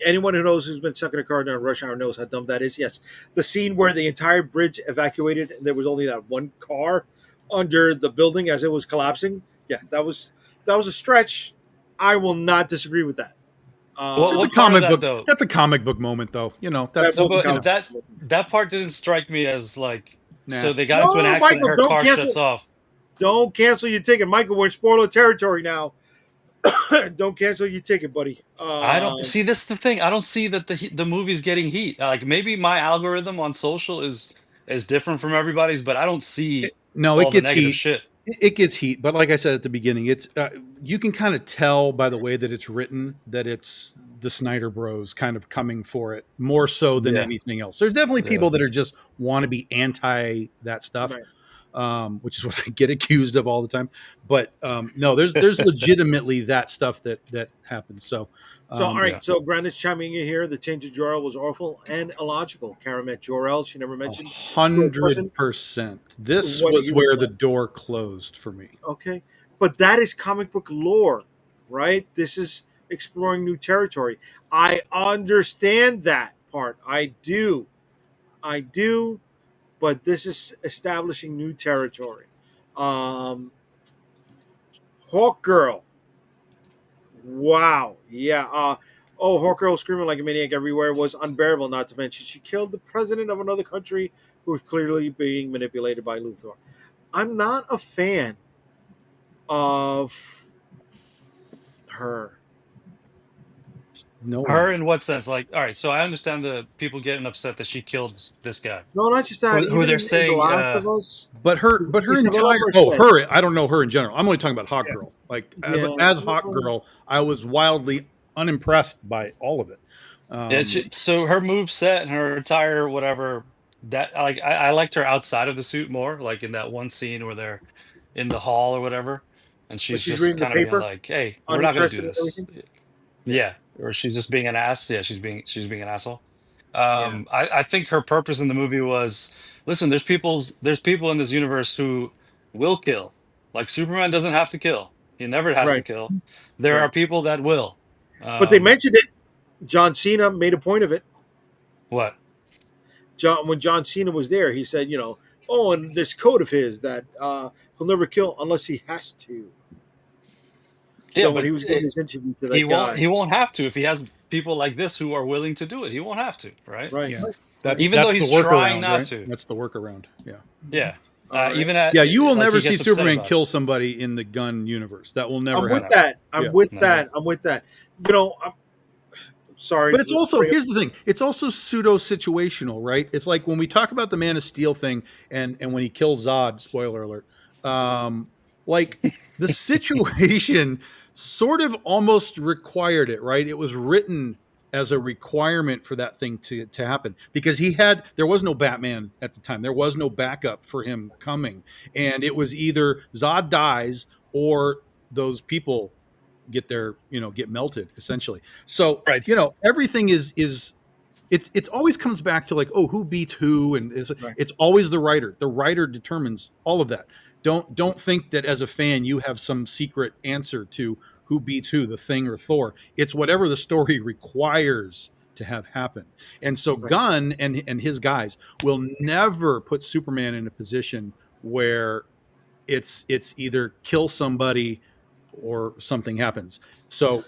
anyone who knows who's been stuck in a car during rush hour knows how dumb that is. Yes. The scene where the entire bridge evacuated and there was only that one car under the building as it was collapsing. Yeah, that was a stretch. I will not disagree with that. That's a comic book. Though? That's a comic book moment, though. That's that part didn't strike me as like. Nah. So they got into an accident. Michael, her car shuts off. Don't cancel your ticket, Michael. We're in spoiler territory now. Don't cancel your ticket, buddy. I don't see this is the thing. I don't see that the movie's getting heat. Like maybe my algorithm on social is different from everybody's, but I don't see No, it all the gets negative heat. shit. It gets heat, but like I said at the beginning, it's you can kind of tell by the way that it's written that it's the Snyder Bros kind of coming for it more so than Yeah. anything else. There's definitely Yeah. people that are just want to be anti that stuff, Right. which is what I get accused of all the time. But no, there's legitimately that stuff that happens. So So, all Yeah. right. So, Grandis chiming in here. The change of Jor-El was awful and illogical. Karen met Jor-El. She never mentioned to a person 100%. This what was he was where the like. door closed for me. Okay, but that is comic book lore, right? This is exploring new territory. I understand that part. I do. But this is establishing new territory. Um, Hawk Girl. Wow. Yeah. Hawk Girl screaming like a maniac everywhere was unbearable. Not to mention, she killed the president of another country who was clearly being manipulated by Luthor. I'm not a fan of her. No one Her is. in what sense? Like, all right, so I understand the people getting upset that she killed this guy. No, not just that. Who Even they're in The saying Last of Us, But her Isabella entire Merced. I don't know her in general. I'm only talking about Hawk Girl. Like Yeah. as Hawk Girl, I was wildly unimpressed by all of it. Yeah, Um, so her move set and her attire, whatever, that like I liked her outside of the suit more, like in that one scene where they're in the hall or whatever, and But she's she's just reading the kind of being paper, like, "Hey, we're not gonna do uninterested in this." everything. Yeah. Yeah, or she's just being an ass. Yeah, she's being an asshole. Yeah. I think her purpose in the movie was, listen, there's people in this universe who will kill. Like Superman doesn't have to kill. He never has to Right. kill. There are Right. people that will. But they Um, mentioned it. John Cena made a point of it. what? When John Cena was there, he said, oh, and this code of his that he'll never kill unless he has to. Yeah, So when but he was giving his interview to he that won't. guy, He won't have to if he has people like this who are willing to do it. He won't have to, right? right, yeah, right, Even though that's the he's trying workaround, not right? to. That's the workaround. Yeah, Yeah. all right. Even at yeah. You will like never he see gets upset Superman about it. kill somebody in the gun universe. That will never I'm with happen. No, that. I'm Yeah. with no. that. I'm with that. I'm sorry But it's to also bring up. here's the thing. It's also pseudo situational, right? It's like when we talk about the Man of Steel thing, and when he kills Zod. Spoiler alert. Like the situation sort of almost required it, right? It was written as a requirement for that thing to happen because there was no Batman at the time. There was no backup for him coming, and it was either Zod dies or those people get melted essentially. So Right. everything is it's always comes back to like, oh, who beats who, and Right, it's always the writer. The writer determines all of that. Don't think that as a fan you have some secret answer to who beats who, the Thing or Thor. It's whatever the story requires to have happen. And so right, Gunn and his guys will never put Superman in a position where it's either kill somebody or something happens. So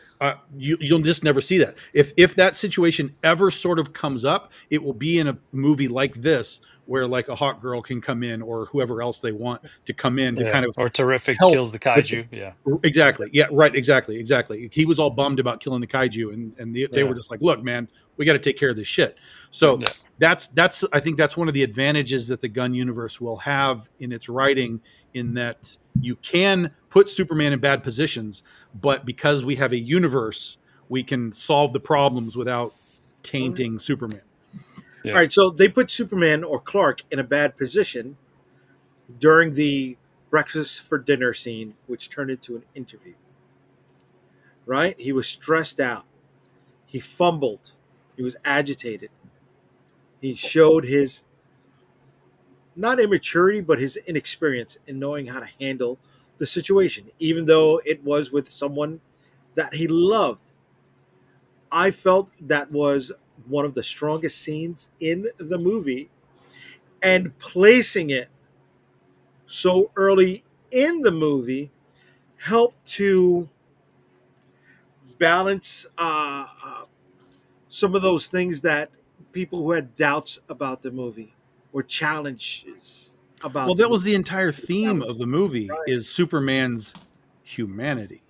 you'll just never see that. If that situation ever sort of comes up, it will be in a movie like this, where like a Hawk Girl can come in or whoever else they want to come in to Yeah. kind of Or terrific help kills the with kaiju. Yeah. exactly. Yeah, right. Exactly. He was all bummed about killing the kaiju, and they were Yeah. just like, "Look, man, we got to take care of this shit." So Yeah. that's I think that's one of the advantages that the Gun universe will have in its writing, in that you can put Superman in bad positions, but because we have a universe, we can solve the problems without all right. tainting Superman. All Yeah. right. So they put Superman or Clark in a bad position during the breakfast for dinner scene, which turned into an interview. Right? He was stressed out. He fumbled. He was agitated. He showed his not immaturity, but his inexperience in knowing how to handle the situation, even though it was with someone that he loved. I felt that was one of the strongest scenes in the movie, and placing it so early in the movie helped to balance some of those things that people who had doubts about the movie or challenges Well, about the that movie. was the entire theme Challenge. of the movie, Right. is Superman's humanity.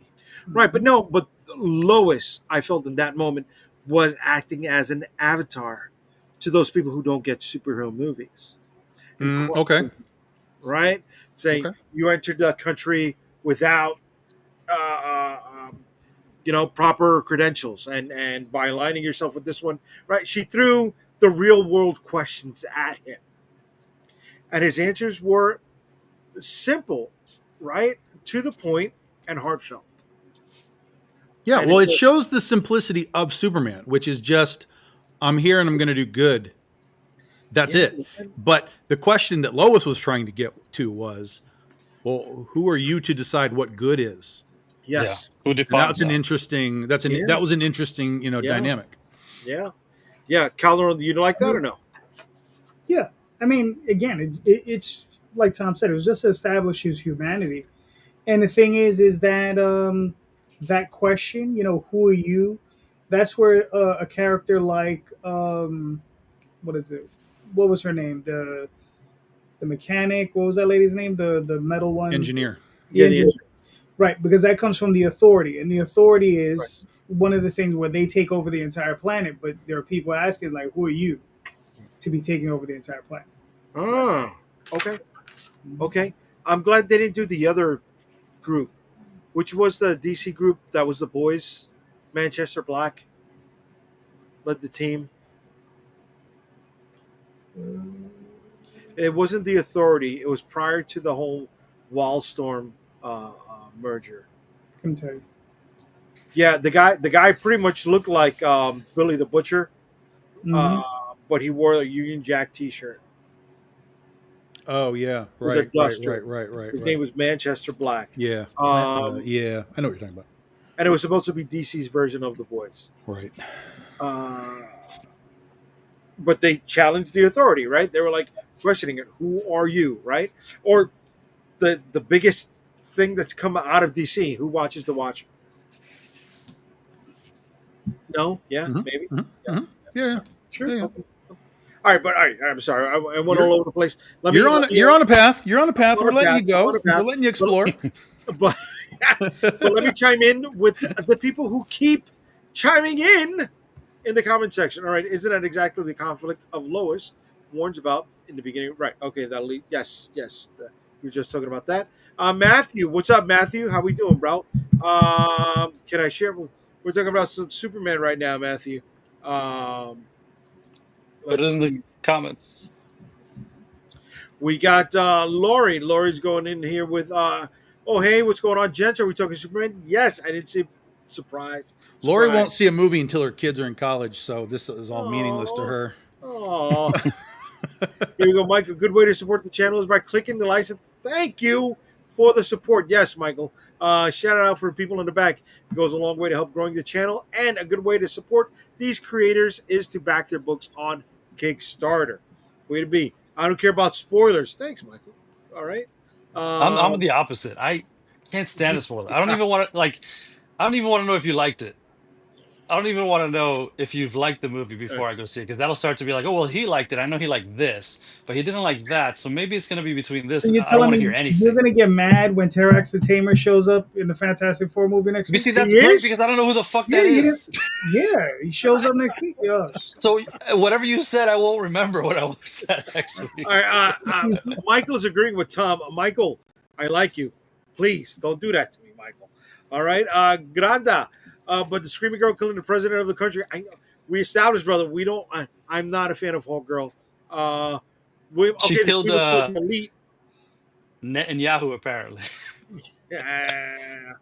Right, but no, but Lois, I felt in that moment, was acting as an avatar to those people who don't get superhero movies. And Okay. right? Saying Okay. you entered the country without, uh, um, proper credentials, and by aligning yourself with this one, right? She threw the real world questions at him, and his answers were simple, right, to the point, and heartfelt. Yeah, And well, it it was, shows the simplicity of Superman, which is just, I'm here and I'm going to do good. That's yeah, it. But the question that Lois was trying to get to was, well, who are you to decide what good is? Yeah. yes, Who And defines that's an that? interesting. yeah, That was an interesting, yeah, dynamic. yeah, yeah. Calderon, you like that or no? Yeah, I mean, again, it's like Tom said, it was just to establish his humanity. And the thing is that that question, who are you? That's where a character like what is it? What was her name? The mechanic. What was that lady's name? The metal one. Engineer. The Yeah, the engineer. answer. Right, because that comes from the authority, and the authority Right. is one of the things where they take over the entire planet. But there are people asking like, who are you to be taking over the entire planet? Ah, okay, okay. I'm glad they didn't do the other group, which was the DC group that was the boys. Manchester Black led the team. It wasn't the Authority. It was prior to the whole Wildstorm merger. Couldn't tell you. Yeah, the guy pretty much looked like Billy the Butcher, Hmm. but he wore a Union Jack T-shirt Oh yeah, with a right. duster. His name Right. was Manchester Black, Yeah, um, yeah. I know what you're talking about. and it was supposed to be DC's version of the Boys. Right. Uh, but they challenged the Authority, right? They were like questioning it. Who are you, right? Or the biggest thing that's come out of DC. Who watches the Watchmen? No, yeah, maybe. Yeah. Yeah, Sure. yeah, yeah. Okay. All right, but all right. I'm sorry. I went You're all over the place. Let me. you're on Let me you're on a path. You're on a I'm path. on We're a letting path. you I'm go. on a We're path. letting you explore. But but let me chime in with the people who keep chiming in the comment section. All right, isn't that exactly the conflict of Lois warns about in the beginning? Right. Okay. That'll lead. Yes. Yes. We were just talking about that. Matthew, what's up, Matthew? How we doing, bro? Can I share? We're talking about some Superman right now, Matthew. Um, Put it let's in the see. comments. We got Lori. Lori's going in here with oh hey, what's going on, gents? Are we talking Superman? Yes, I didn't see surprise. Lori Surprise. won't see a movie until her kids are in college, so this is all meaningless to Oh, her. oh. Here we go, Mike. A good way to support the channel is by clicking the license. Thank you for the support. Yes, Michael. Shout out for people in the back. It goes a long way to help growing the channel, and a good way to support these creators is to back their books on Kickstarter. Way to be. I don't care about spoilers. Thanks, Michael. All right. I'm Um, the opposite. I can't stand a spoiler. I don't even want to like. I don't even want to know if you liked it. I don't even want to know if you've liked the movie before I go see it, because that'll start to be like, oh well, he liked it. I know he liked this, but he didn't like that. So maybe it's gonna be between this. So you're I don't telling want to hear me you're anything. gonna get mad when Terax the Tamer shows up in the Fantastic Four movie next You week? see, he that's great because is. I don't know who the fuck Yeah, that you didn't. is. Yeah, he shows up next week. Yeah. So whatever you said, I won't remember what I said next All week. right, Michael's agreeing with Tom. Michael, I like you. Please don't do that to me, Michael. All right, Granda. But the screaming girl killing the president of the country. We established, brother. We don't. I'm not a fan of Hawk Girl. She Okay, the killed team is called the Elite. Netanyahu apparently. Yeah.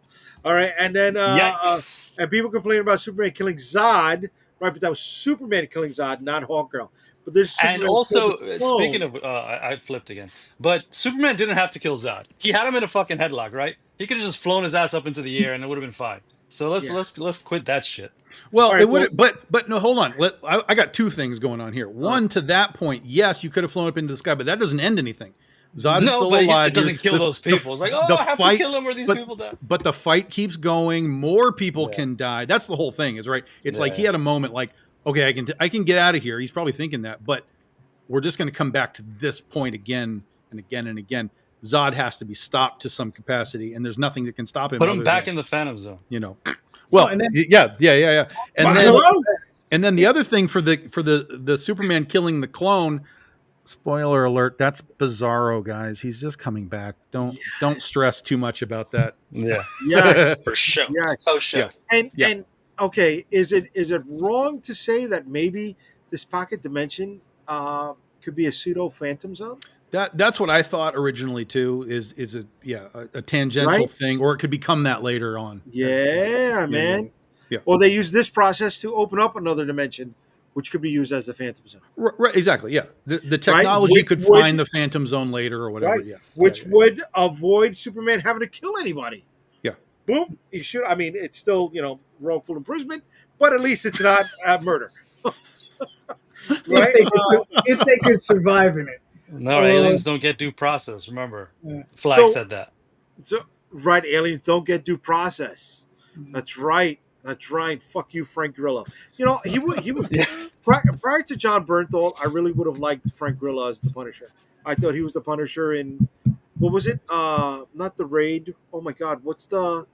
All right, and then Yikes. and people complaining about Superman killing Zod, right? But that was Superman killing Zod, not Hawk Girl. But this And Superman killed the also, speaking clone. of, I flipped again. But Superman didn't have to kill Zod. He had him in a fucking headlock, right? He could have just flown his ass up into the air, and it would have been fine. So let's Yeah. let's quit that shit. Well, All it right. Well, would, but no, hold on. I got two things going on here. One, to that point, yes, you could have flown up into the sky, but that doesn't end anything. Zod is No, still but alive. it doesn't kill those people. It's like, oh, the I have to fight, kill him, or these but, people die. but the fight keeps going. More people Yeah. can die. That's the whole thing, is right. It's like he Yeah. had a moment, like, okay, I can get out of here. He's probably thinking that, but we're just going to come back to this point again and again and again. Zod has to be stopped to some capacity, and there's nothing that can stop him. Put him other back than, in the Phantom Zone. Well, and then yeah. And then Hello? and then the other thing for the Superman killing the clone, spoiler alert, that's Bizarro, guys. He's just coming back. Don't stress too much about that. Yeah, Yes, for sure. yes. Oh, show. Yeah. And okay, is it wrong to say that maybe this pocket dimension could be a pseudo phantom zone? That's what I thought originally too. Is a tangential Right? thing, or it could become that later on. Yeah, man. Yeah. Or they use this process to open up another dimension, which could be used as the phantom zone. Right, exactly. Yeah, the Right? technology Which could would find the Phantom Zone later or whatever. right, Yeah, which would avoid Superman having to kill anybody. yeah. Boom, you should. I mean, it's still wrongful imprisonment, but at least it's not murder, right? if they could survive in it. No, aliens don't get due process. Remember, Yeah. Flag So said that. So right, aliens don't get due process. Mhm. That's right. That's right. Fuck you, Frank Grillo. He would Yeah. prior to John Bernthal, I really would have liked Frank Grillo as the Punisher. I thought he was the Punisher in what was it? Not the Raid. Oh my God, what's the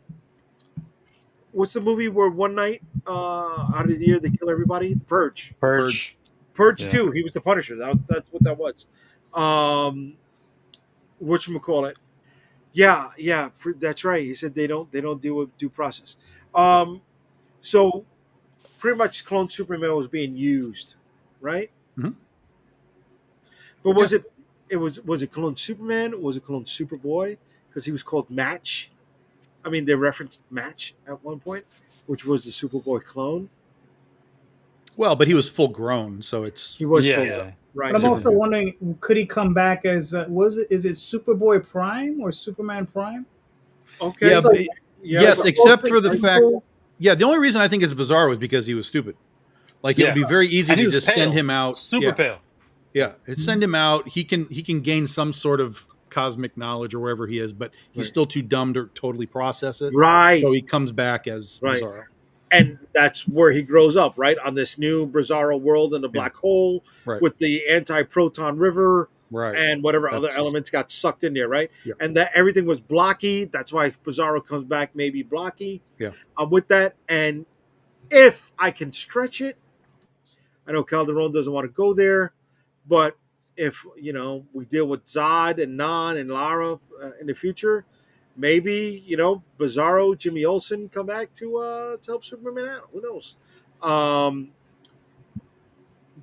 movie where one night out of the year they kill everybody? Purge. Purge. Purge Yeah. 2. He was the Punisher. That's what that was. Whatchamacallit? Yeah, that's right. He said they don't deal with due process. So pretty much clone Superman was being used, right? Mhm. But Yeah. was it clone Superman? Or was it clone Superboy? Because he was called Match. I mean, they referenced Match at one point, which was the Superboy clone. Well, but he was full grown, so it's He was Yeah, full, yeah. right? But I'm also Yeah. wondering, could he come back as is it Superboy Prime or Superman Prime? Okay. yeah. It's like- Yes, it's except like for the high fact. school. Yeah, the only reason I think it's bizarre was because he was stupid. Like it Yeah. would be very easy And he to was just pale. send him out. Super yeah, pale. yeah. Send him out. He can gain some sort of cosmic knowledge or wherever he is, but he's Right. still too dumb to totally process it. Right. So he comes back as Right. Bizarro. And that's where he grows up, right? On this new Bizarro world in the black hole Right. with the anti-proton river Right. and whatever other That's- elements got sucked in there, right? Yeah. And that everything was blocky. That's why Bizarro comes back maybe blocky. Yeah. With that, and if I can stretch it, I know Calderon doesn't want to go there, but if we deal with Zod and Nan and Lara in the future, maybe Bizarro, Jimmy Olsen come back to help Superman out. Who knows?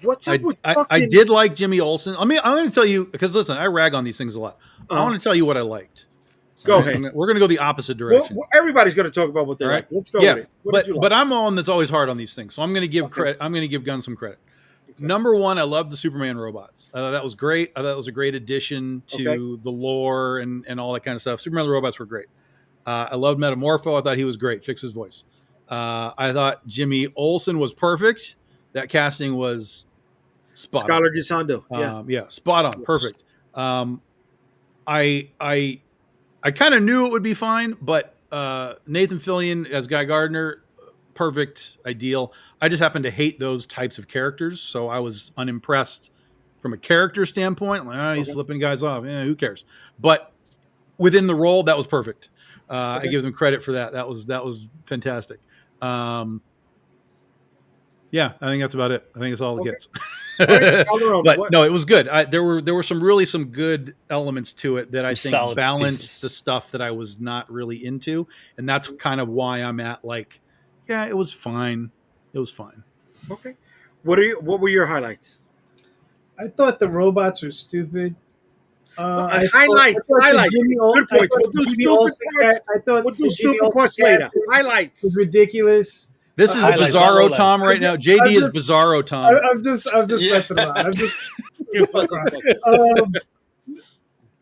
What's up with I fucking? did like Jimmy Olsen. I'm going to tell you because listen, I rag on these things a lot. I want to tell you what I liked. Go All right? ahead. We're going to go the opposite direction. Well, everybody's going to talk about what they All like. right. Let's go Yeah, with it. What did you like? but I'm the one that's always hard on these things, so I'm going to give Okay. credit. I'm going to give Gunn some credit. Number one, I love the Superman robots. I thought that was great. I thought it was a great addition to the lore and all that kind of stuff. Superman robots were great. I loved Metamorpho. I thought he was great. Fix his voice. I thought Jimmy Olsen was perfect. That casting was spot on. Scholar Gisando. Yeah. Spot on. Yes. Perfect. I kind of knew it would be fine, but Nathan Fillion as Guy Gardner, perfect, ideal. I just happen to hate those types of characters, so I was unimpressed from a character standpoint. Like, he's flipping guys off. Who cares? But within the role, that was perfect. I give them credit for that. That was fantastic. Yeah, I think that's about it. I think that's all it gets. Right, But no, it was good. There were some good elements to it that Some I think solid balanced pieces. the stuff that I was not really into, and that's kind of why I'm at like, yeah, it was fine. It was fine. Okay. What were your highlights? I thought the robots were stupid. Highlights. Good points. We'll do stupid parts. We'll do stupid parts later. Highlights. Was ridiculous. This is Highlights, not Bizarro lowlights. Tom right now. JD is Bizarro Tom. I'm just Yeah. messing around. I'm just.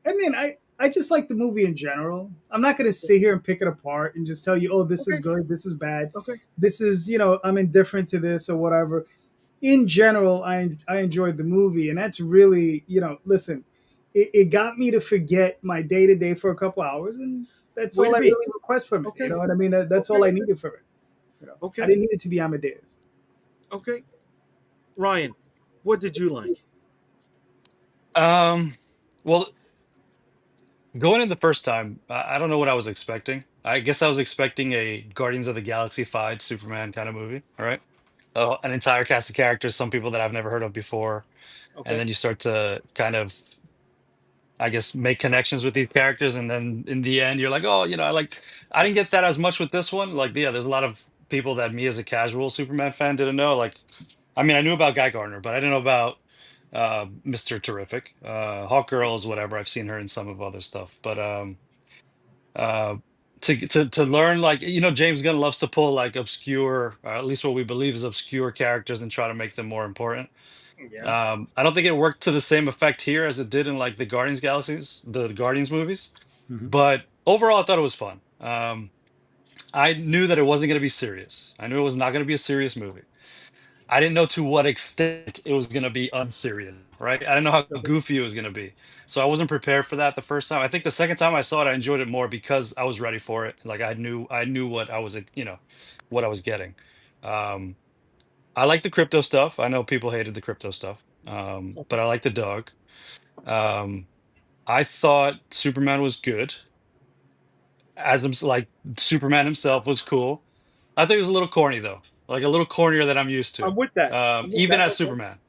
I mean, I just like the movie in general. I'm not going to sit here and pick it apart and just tell you, oh, this is good, this is bad, this is I'm indifferent to this or whatever. In general, I enjoyed the movie, and that's really listen, it got me to forget my day to day for a couple hours, and that's all I really request from it. You know what I mean? That's all I needed from it. Okay. I didn't need it to be Amadeus. Okay. Ryan, what did you like? Well, going in the first time, I don't know what I was expecting. I guess I was expecting a Guardians of the Galaxy 5 Superman kind of movie, all right? An entire cast of characters, some people that I've never heard of before, and Okay. then you start to kind of, I guess, make connections with these characters, and then in the end, you're like, oh, I didn't get that as much with this one. Like, yeah, there's a lot of people that me as a casual Superman fan didn't know. Like, I mean, I knew about Guy Gardner, but I didn't know about Mr. Terrific, Hawk Girls, whatever. I've seen her in some of other stuff, but uh, to learn, like, James Gunn loves to pull like obscure, or at least what we believe is obscure characters, and try to make them more important. Yeah. I don't think it worked to the same effect here as it did in like the Guardians movies, but overall, I thought it was fun. I knew that it wasn't going to be serious. I knew it was not going to be a serious movie. I didn't know to what extent it was going to be unserious, right? I didn't know how Okay. goofy it was going to be. So I wasn't prepared for that the first time. I think the second time I saw it, I enjoyed it more because I was ready for it. Like I knew what I was, what I was getting. Um, I like the crypto stuff. I know people hated the crypto stuff, but I like the dog. Um, I thought Superman was good, like Superman himself was cool. I think it was a little corny though, like a little cornier than I'm used to, I'm with that. I'm with even that. as Okay. Superman.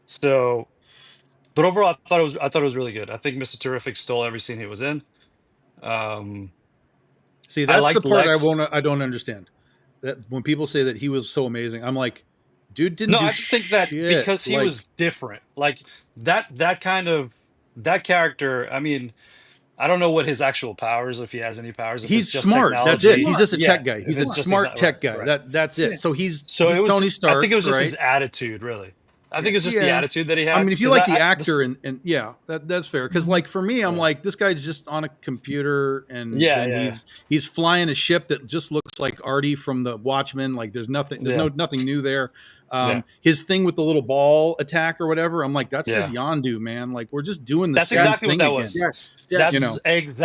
So, but overall, I thought it was really good. I think Mr. Terrific stole every scene he was in. Um, See, I that's the liked part Lex. I don't understand. That when people say that he was so amazing, I'm like, dude didn't No, do I just think that shit. because he Like was different, like that kind of that character. I mean, I don't know what his actual powers, if he has any powers, if it's he's just smart. That's it. technology. He's Smart. just a Yeah, tech guy. if He's a it's Smart. just smart right, tech guy. right. That's Yeah. it. So So he's it was. Tony I think Stark, it was just right? his attitude, really. I think it's just the Yeah. attitude that he I had. mean, if you Because like the I actor this, and yeah, that's fair. Because like for me, I'm yeah, like this guy's just on a computer, and yeah, then yeah, he's flying a ship that just looks like Artie from the Watchmen. Like there's yeah, nothing new there. yeah, His thing with the little ball attack or whatever, I'm like that's just yeah. Yondu, man. Like we're just doing the That's same Yes. exactly what thing that again. was. Yes. You Yes. That's know,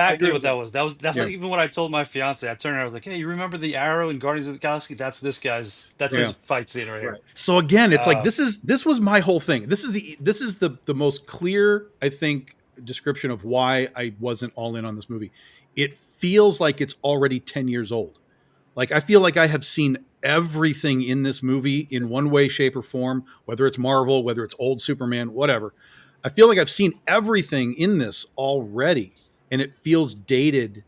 I exactly agree what with that that. was. That's yeah, like even what I told my fiance. I turned around, I was like, "Hey, you remember the arrow in Guardians of the Galaxy? That's this guy's. That's yeah. his fight scene right here." Right. So again, it's like Uh, this was my whole thing. This is the most clear, I think, description of why I wasn't all in on this movie. It feels like it's already 10 years old. Like I feel like I have seen everything in this movie in one way, shape, or form, whether it's Marvel, whether it's old Superman, whatever. I feel like I've seen everything in this already, and it feels dated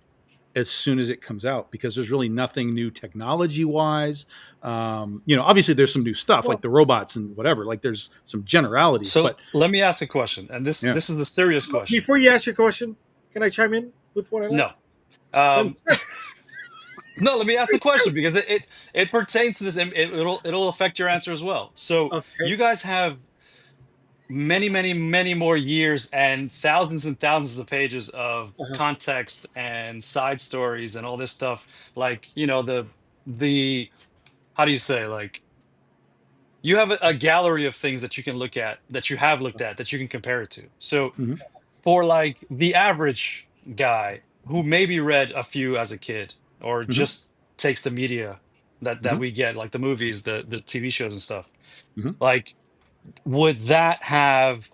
as soon as it comes out because there's really nothing new technology wise. Obviously there's some new stuff like Well, the robots and whatever. Like there's some generalities, so but let me ask a question, and this yeah, this is the serious question. before you ask your question, can I chime in with what I No, like? Let me, um, no. Let me ask the question because it pertains to this, and it'll affect your answer as well. So okay. you guys have many, many, many more years and thousands of pages of Uh-huh. context and side stories and all this stuff. Like, the how do you say, like, you have a gallery of things that you can look at, that you have looked at, that you can compare it to. So hmm for like the average guy who maybe read a few as a kid, or hmm just takes the media that hmm we get, like the movies, the TV shows and stuff, hmm like, would that have,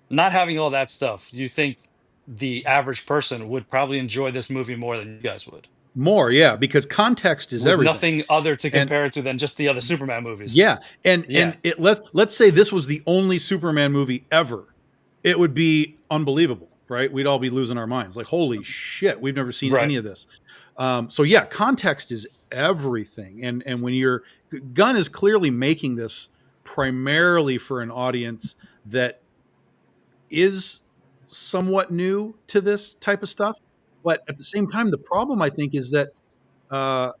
not having all that stuff, do you think the average person would probably enjoy this movie more than you guys would, more, yeah, because context is with everything. nothing other to And compare it to than just the other Superman movies? yeah, and Yeah, it let's say this was the only Superman movie ever, it would be unbelievable, right? We'd all be losing our minds, like holy shit, we've never seen right. any of this. So yeah, context is everything, and when you're Gunn is clearly making this primarily for an audience that is somewhat new to this type of stuff, but at the same time, the problem I think is that. Uh,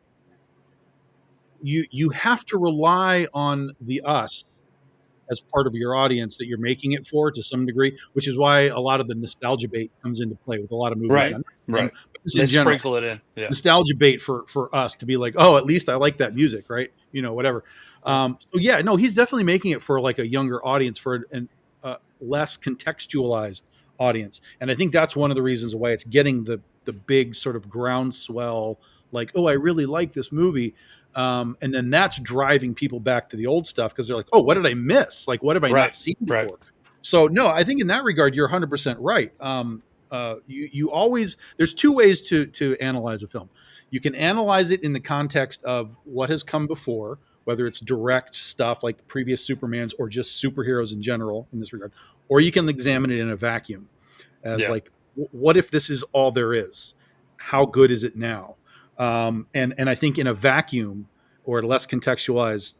you have to rely on the us as part of your audience that you're making it for to some degree, which is why a lot of the nostalgia bait comes into play with a lot of movies. Right, Not him, right. but just They in general, sprinkle it in. Yeah. nostalgia bait for us to be like, oh, at least I like that music, right? Whatever. Right. So yeah, no, he's definitely making it for like a younger audience, for an less contextualized audience, and I think that's one of the reasons why it's getting the big sort of groundswell, like, oh, I really like this movie. And then that's driving people back to the old stuff because they're like, oh, what did I miss? Like, what have I not Right, seen right. before? So, no, I think in that regard, you're 100% right. you always, there's two ways to analyze a film. You can analyze it in the context of what has come before, whether it's direct stuff like previous Supermans or just superheroes in general in this regard, or you can examine it in a vacuum as Yeah. like, what if this is all there is? How good is it now? And I think in a vacuum or a less contextualized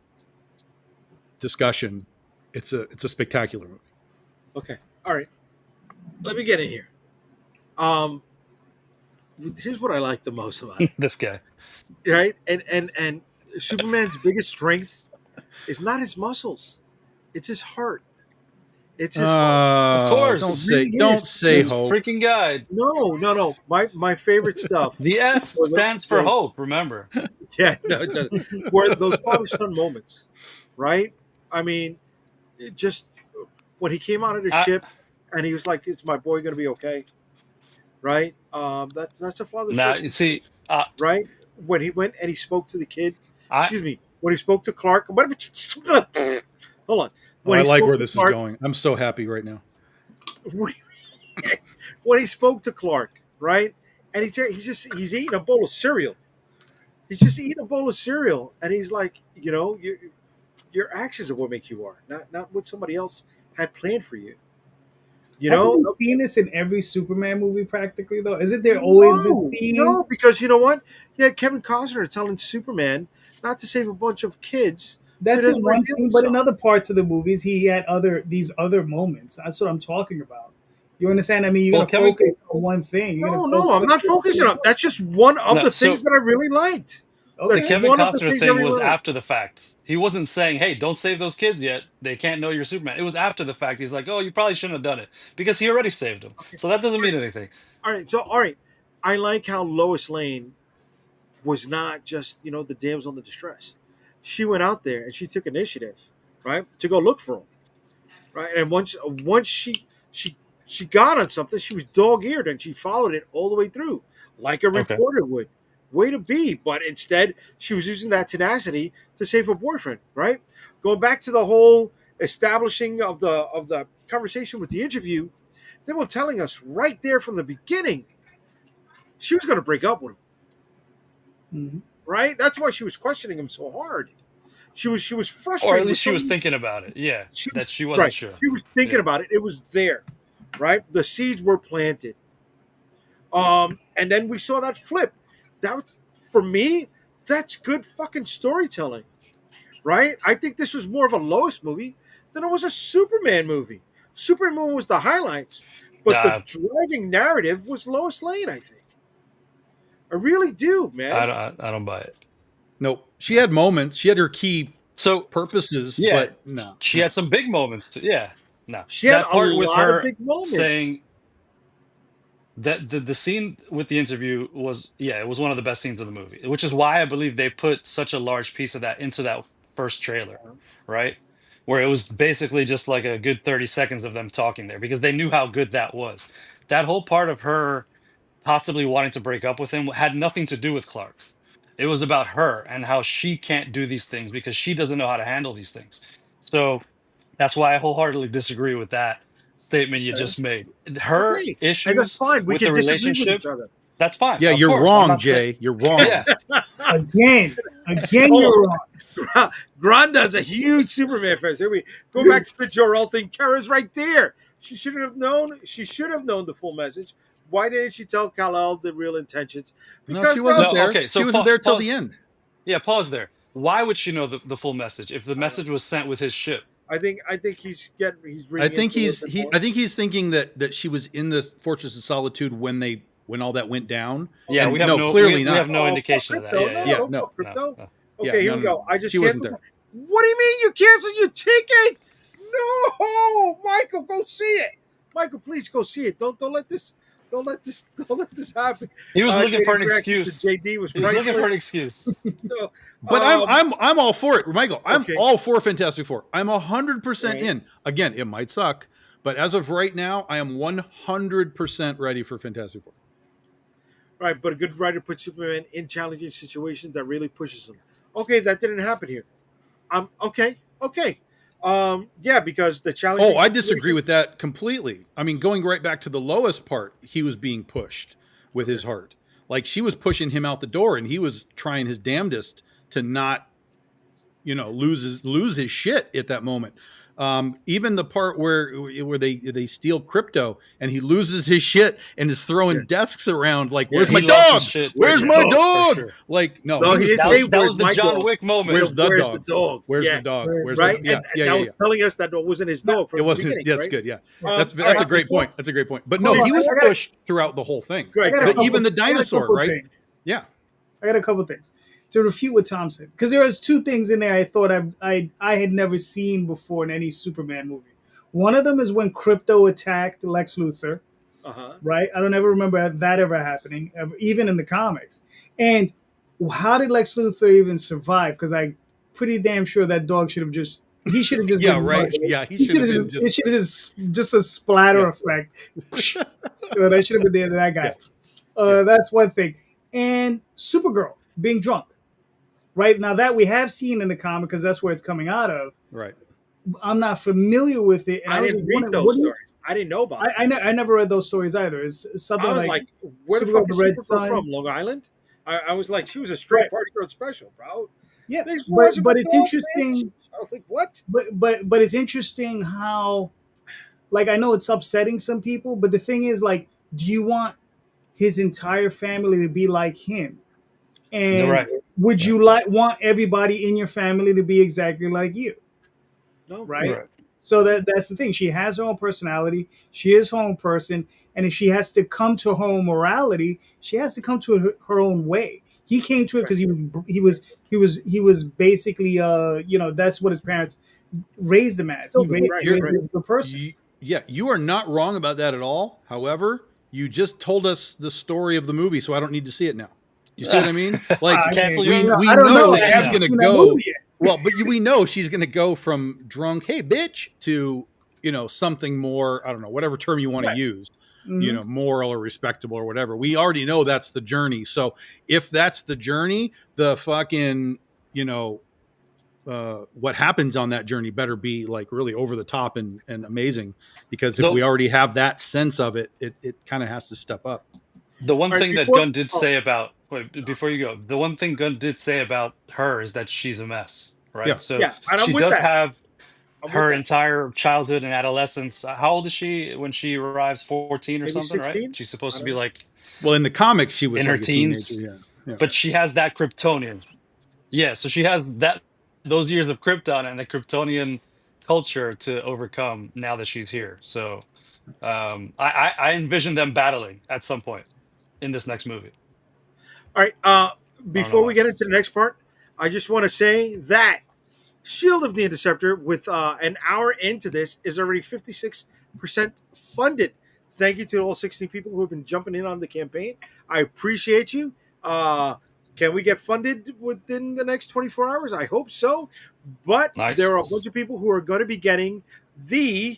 discussion, it's a spectacular movie. Okay. All right. Let me get in here. Here's what I like the most about it. This guy. Right? And Superman's biggest strength is not his muscles. It's his heart. It's his heart. Of course. Don't say This hope. freaking guy. No. My favorite stuff. The S stands for hope, remember. Yeah, no, it doesn't. Were those father-son moments, right? I mean, it just when he came out of the ship and he was like, "Is my boy going to be okay?" Right? That's a father's Now, first you see, right? When he went and he spoke to the kid, I excuse me, when he spoke to Clark, hold on. When I he like spoke where to this Clark, is going. I'm so happy right now. when he spoke to Clark, right? And he's eating a bowl of cereal. He's just eating a bowl of cereal, and he's like, your actions are what make you are, not what somebody else had planned for you. Haven't we seen this in every Superman movie practically though? Isn't there always this scene? No, because you know what? You had Kevin Costner telling Superman not to save a bunch of kids. That's in one scene, but in himself. other parts of the movies, he had these other moments. That's what I'm talking about. You understand? I mean, you're Well, gonna focus on one thing. No, I'm not focusing on. That's just one of the things that I really liked. The That's Kevin one of the Costner things I thing really was liked. after the fact. He wasn't saying, "Hey, don't save those kids yet. They can't know you're Superman." It was after the fact. He's like, "Oh, you probably shouldn't have done it," because he already saved them. So that doesn't mean anything. All right. I like how Lois Lane was not just the damsel in the distress. She went out there and she took initiative, right, to go look for him, right. And once she got on something, she was dog eared and she followed it all the way through, like a reporter would. Way to be, but instead she was using that tenacity to save her boyfriend, right? Going back to the whole establishing of the conversation with the interview, they were telling us right there from the beginning she was going to break up with him. Mm-hmm. Right? That's why she was questioning him so hard. She was frustrated. Or at least she was thinking about it. Yeah, that she wasn't sure. She was thinking about it. It was there, right? The seeds were planted. And then we saw that flip. That, for me, that's good fucking storytelling, right? I think this was more of a Lois movie than it was a Superman movie. Superman was the highlights, but the driving narrative was Lois Lane, I think. I really do, man. I don't buy it. Nope. She had moments. She had her key purposes, yeah, but no. She had some big moments too. Yeah. No. She had that part a with lot her of big moments. saying that the scene with the interview was it was one of the best scenes of the movie, which is why I believe they put such a large piece of that into that first trailer, right? Where it was basically just like a good 30 seconds of them talking there because they knew how good that was. That whole part of her possibly wanting to break up with him had nothing to do with Clark. It was about her and how she can't do these things because she doesn't know how to handle these things. So that's why I wholeheartedly disagree with that statement you just made. Her issues and that's fine. We with can the disagree with relationship, each other. that's fine. Yeah, of you're course. wrong, Jay. You're wrong. Yeah. Again, you're wrong. Granda's a huge Superman fan. Here we go back to the Jor-El thing. Kara's right there. She should have known. She should have known the full message. Why didn't she tell Kal-El the real intentions? Because no, she wasn't there. Okay, so she wasn't there till the end. Yeah, pause there. Why would she know the full message if the message was sent with his ship? I think he's I think he's thinking that she was in the Fortress of Solitude when all that went down. Yeah, and we have clearly not. We have no indication of that. No. Okay, yeah, here we go. I just she wasn't canceled. there. What do you mean you canceled your ticket? No, Michael, go see it. Michael, please go see it. Don't let this happen. He was looking for an excuse. JD was looking for an excuse. No, but I'm all for it, Michael. I'm all for Fantastic Four. I'm 100% in. Again, it might suck, but as of right now, I am 100% ready for Fantastic Four. Right, but a good writer puts Superman in challenging situations that really pushes him. Okay, that didn't happen here. Okay. Yeah, because the challenging. Oh, I disagree with that completely. I mean, going right back to the lowest part, he was being pushed with his heart. Like she was pushing him out the door, and he was trying his damnedest to not, lose his shit at that moment. Even the part where they steal crypto and he loses his shit and is throwing desks around like, "Where's He my lost his dog? shit. Where's Yeah. my For dog?" sure. Like, no, No, he didn't say That where's was the my John dog. Wick moment. Where's the Where's dog? the dog? Where's Yeah. the dog? Where's Right, the, yeah, and yeah, that yeah, was telling us that wasn't his dog from It the wasn't. beginning, That's right? good. Yeah, Yeah. that's a great point. That's a great point. But no, Hold on, he was I gotta- pushed throughout the whole thing. Great. Even the dinosaur, right? Things. Yeah. I got a couple things to refute what Tom said, because there was two things in there I thought I had never seen before in any Superman movie. One of them is when Krypto attacked Lex Luthor. Right? I don't ever remember that ever happening, even in the comics. And how did Lex Luthor even survive? Because I'm pretty damn sure that dog should have just. He should have just Yeah, been right. murdered. Yeah, he should have been It should have just a splatter effect. That should have been the end of that guy. That's one thing. And Supergirl being drunk. Right now, that we have seen in the comic because that's where it's coming out of. Right. I'm not familiar with it. And I didn't read those stories. I didn't know about. I never read those stories either. It's something I was like, where the Supergirl, fuck is the Red Supergirl Sun. from? Long Island? I was like, she was a straight party girl special, bro. Yeah, Thanks for watching but my it's dog, interesting. bitch. I was like, what? But it's interesting how, like, I know it's upsetting some people, but the thing is, like, do you want his entire family to be like him? And Right. would you want everybody in your family to be exactly like you? No, right? So that's the thing. She has her own personality. She is her own person, and if she has to come to her own morality, she has to come to her own way. He came to it because he was basically that's what his parents raised him as. He raised the person. You are not wrong about that at all. However, you just told us the story of the movie, so I don't need to see it now. You see what I mean? Like, cancel we I don't know know. she's going to go. Well, but we know she's going to go from drunk, hey, bitch, to, something more, I don't know, whatever term you want to use, moral or respectable or whatever. We already know that's the journey. So if that's the journey, the fucking, what happens on that journey better be like really over the top and amazing, because if we already have that sense of it, it kind of has to step up. The one thing that Gunn did say about before you go, the one thing Gunn did say about her is that she's a mess, right? Yeah. So and she does have her entire childhood and adolescence. How old is she when she arrives? 14 or maybe something, 16? right? She's supposed to be like, well, in the comics, she was in like her teens, teenager, yeah. But she has that Kryptonian. Yeah, so she has those years of Krypton and the Kryptonian culture to overcome now that she's here. So I envision them battling at some point in this next movie. All right. Before we get into the next part, I just want to say that Shield of the Interceptor, with an hour into this, is already 56% funded. Thank you to all 16 people who have been jumping in on the campaign. I appreciate you. Can we get funded within the next 24 hours? I hope so. But there are a bunch of people who are going to be getting the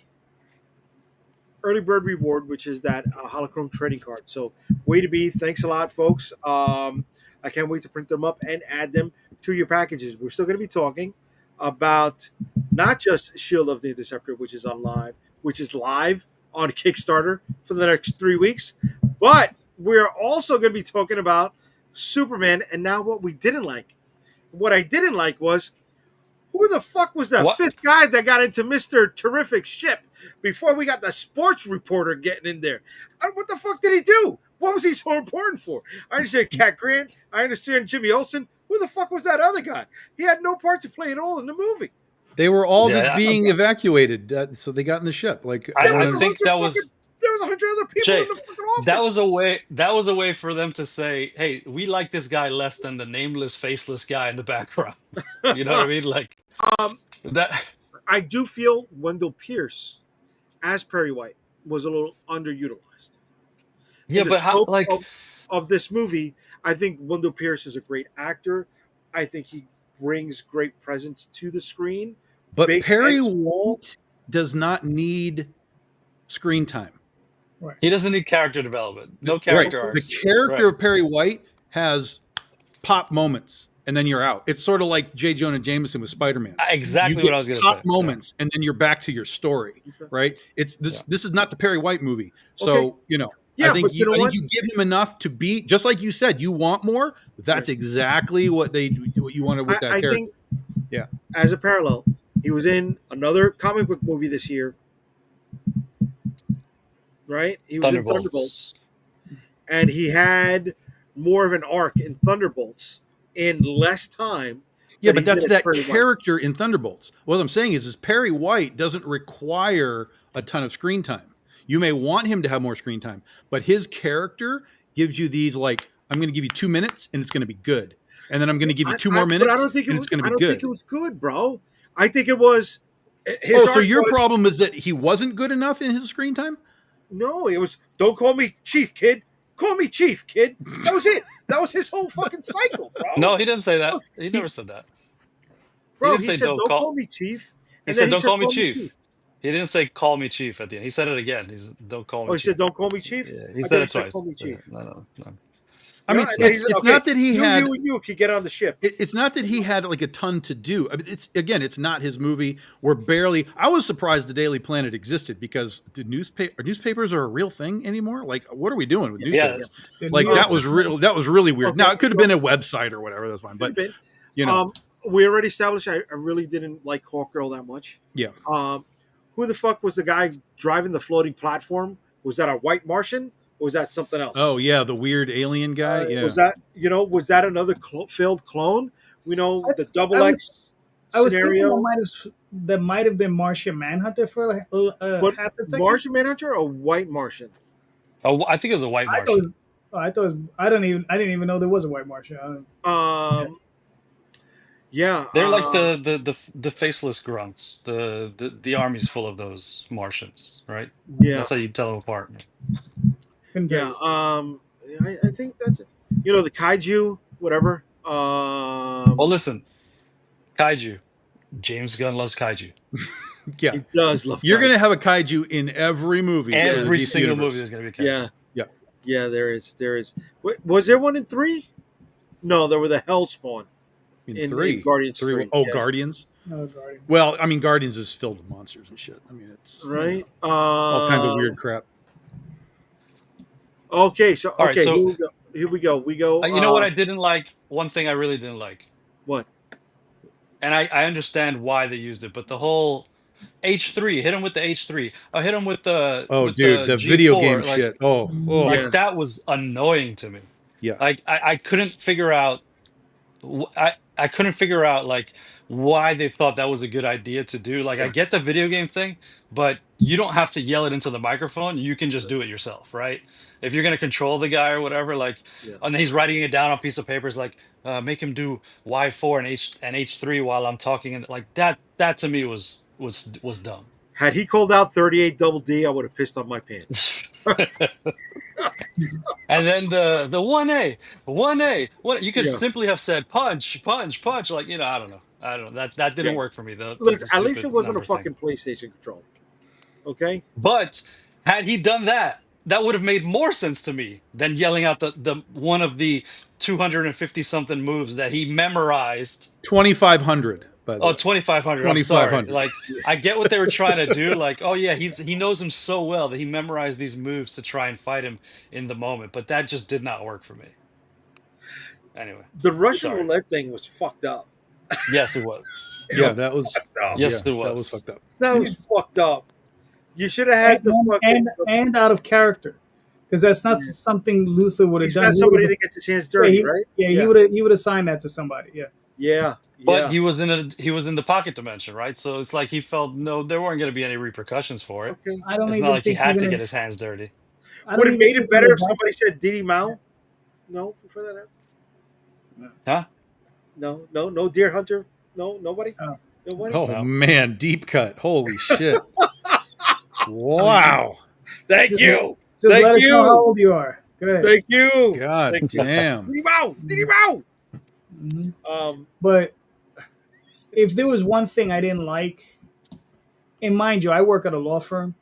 early bird reward, which is that holochrome trading card. So way to be. Thanks a lot, folks. I can't wait to print them up and add them to your packages. We're still going to be talking about not just Shield of the Interceptor, which is live on Kickstarter for the next 3 weeks, but we're also going to be talking about Superman and now what we didn't like. What I didn't like was, who the fuck was that fifth guy that got into Mr. Terrific's ship before we got the sports reporter getting in there? What the fuck did he do? What was he so important for? I understand Cat Grant. I understand Jimmy Olsen. Who the fuck was that other guy? He had no part to play at all in the movie. They were all just being evacuated, so they got in the ship. Like I think that was. There was 100 other people in the fucking office. That was a way for them to say, "Hey, we like this guy less than the nameless, faceless guy in the background." You know what I mean? Like that. I do feel Wendell Pierce as Perry White was a little underutilized. Yeah, but how? Like of this movie, I think Wendell Pierce is a great actor. I think he brings great presence to the screen. But Perry White does not need screen time. Right. He doesn't need character development. No character arcs. The character of Perry White has pop moments. and then you're out. It's sort of like J. Jonah Jameson with Spider-Man. Exactly You get what I was going to hot say. moments, and then you're back to your story, right? It's this. Yeah. This is not the Perry White movie, so Okay. I think but you know I think what? you give him enough to be just like you said. You want more. That's exactly what you wanted with that I character. think, as a parallel, he was in another comic book movie this year, right? He was in Thunderbolts, and he had more of an arc in Thunderbolts in less time. Yeah, than but he did that's as that Perry White. character in Thunderbolts. What I'm saying is Perry White doesn't require a ton of screen time. You may want him to have more screen time, but his character gives you these like, I'm going to give you 2 minutes and it's going to be good, and then I'm going to give you two more But minutes I don't think and it's going to be I don't good. think it was good, bro. I think it was. His So arc your was, problem is that he wasn't good enough in his screen time? No, it was. Don't call me Chief, kid. Call me Chief, kid. That was it. That was his whole fucking cycle, bro. No, he didn't say that. He never said that. Bro, didn't he say said, don't "Don't call-" call me Chief." He And said, then "Don't call me "Call Chief." He didn't say "call me Chief" at the end. He said it again. He's "Don't call me." Oh, he Chief. said, "Don't call me Chief." Yeah, he I said thought it twice. "Call me Chief." No. I mean, Yeah, it's okay, not that he had. You could get on the ship. It's not that he had like a ton to do. I mean, it's not his movie. We're barely. I was surprised the Daily Planet existed because newspapers are a real thing anymore. Like, what are we doing with newspapers? Yeah. Like that was real. That was really weird. Okay, Now it could have been a website or whatever. That's fine. But we already established I really didn't like Hawkgirl that much. Yeah. Who the fuck was the guy driving the floating platform? Was that a white Martian? Or was that something else? Oh yeah, the weird alien guy. Yeah. Was that another failed clone? We know the double X I was thinking scenario. that might have been Martian Manhunter for half a second. Martian Manhunter or White Martian? Oh, I think it was a white Martian. I didn't even know there was a white Martian. Yeah, They're like the faceless grunts. The army's full of those Martians, right? Yeah, that's how you tell them apart. Yeah, I think that's it. The kaiju, whatever. Well, listen, kaiju. James Gunn loves kaiju. Yeah, he does love. You're gonna have a kaiju in every movie. Every single movie there's gonna be a kaiju. Yeah. There is. Was there one in 3? No, there were the Hellspawn in 3. Guardians 3. Oh, Guardians. No, Guardians. Well, I mean, Guardians is filled with monsters and shit. I mean, it's right. All kinds of weird crap. Okay, so all right, so here we go. We go. You know what I didn't like? One thing I really didn't like. What? And I understand why they used it, but the whole H3, hit him with the H3. I hit him with the the G4, video game like, shit. Like that was annoying to me. Yeah, like I couldn't figure out. I couldn't figure out like why they thought that was a good idea to do. Like I get the video game thing, but you don't have to yell it into the microphone. You can just do it yourself, right? If you're gonna control the guy or whatever, like, and he's writing it down on a piece of paper, it's like make him do Y4 and H3 while I'm talking, and like that to me was dumb. Had he called out 38 double D, I would have pissed on my pants. And then the 1A, what you could simply have said punch. Like, I don't know. That didn't work for me though. Look, at least it wasn't a fucking PlayStation controller. Okay. But had he done that, that would have made more sense to me than yelling out the one of the 250 something moves that he memorized. 2,500. Oh, 2,500. I'm sorry. Like, I get what they were trying to do. Like, oh yeah, he knows him so well that he memorized these moves to try and fight him in the moment. But that just did not work for me. Anyway, the Russian roulette thing was fucked up. Yes, it was. Yeah, that was. Yes, it was. That was fucked up. That was fucked up. You should have had the fucking and out of character, because that's not something Luther would have done. He's not somebody that gets his hands dirty, right? Yeah, he would have signed that to somebody. Yeah. Yeah. But he was in the pocket dimension, right? So it's like he felt there weren't going to be any repercussions for it. Okay. It's not like he had to get his hands dirty. Would it made it better if somebody said Diddy Mao? No, before that. Huh? No Deer Hunter. No, nobody. Nobody. Oh man, deep cut. Holy shit! Wow. Thank you. Just let us know how old you are. Good. Thank you. God damn. Diddy Mao. Diddy Mao. But if there was one thing I didn't like, and mind you, I work at a law firm.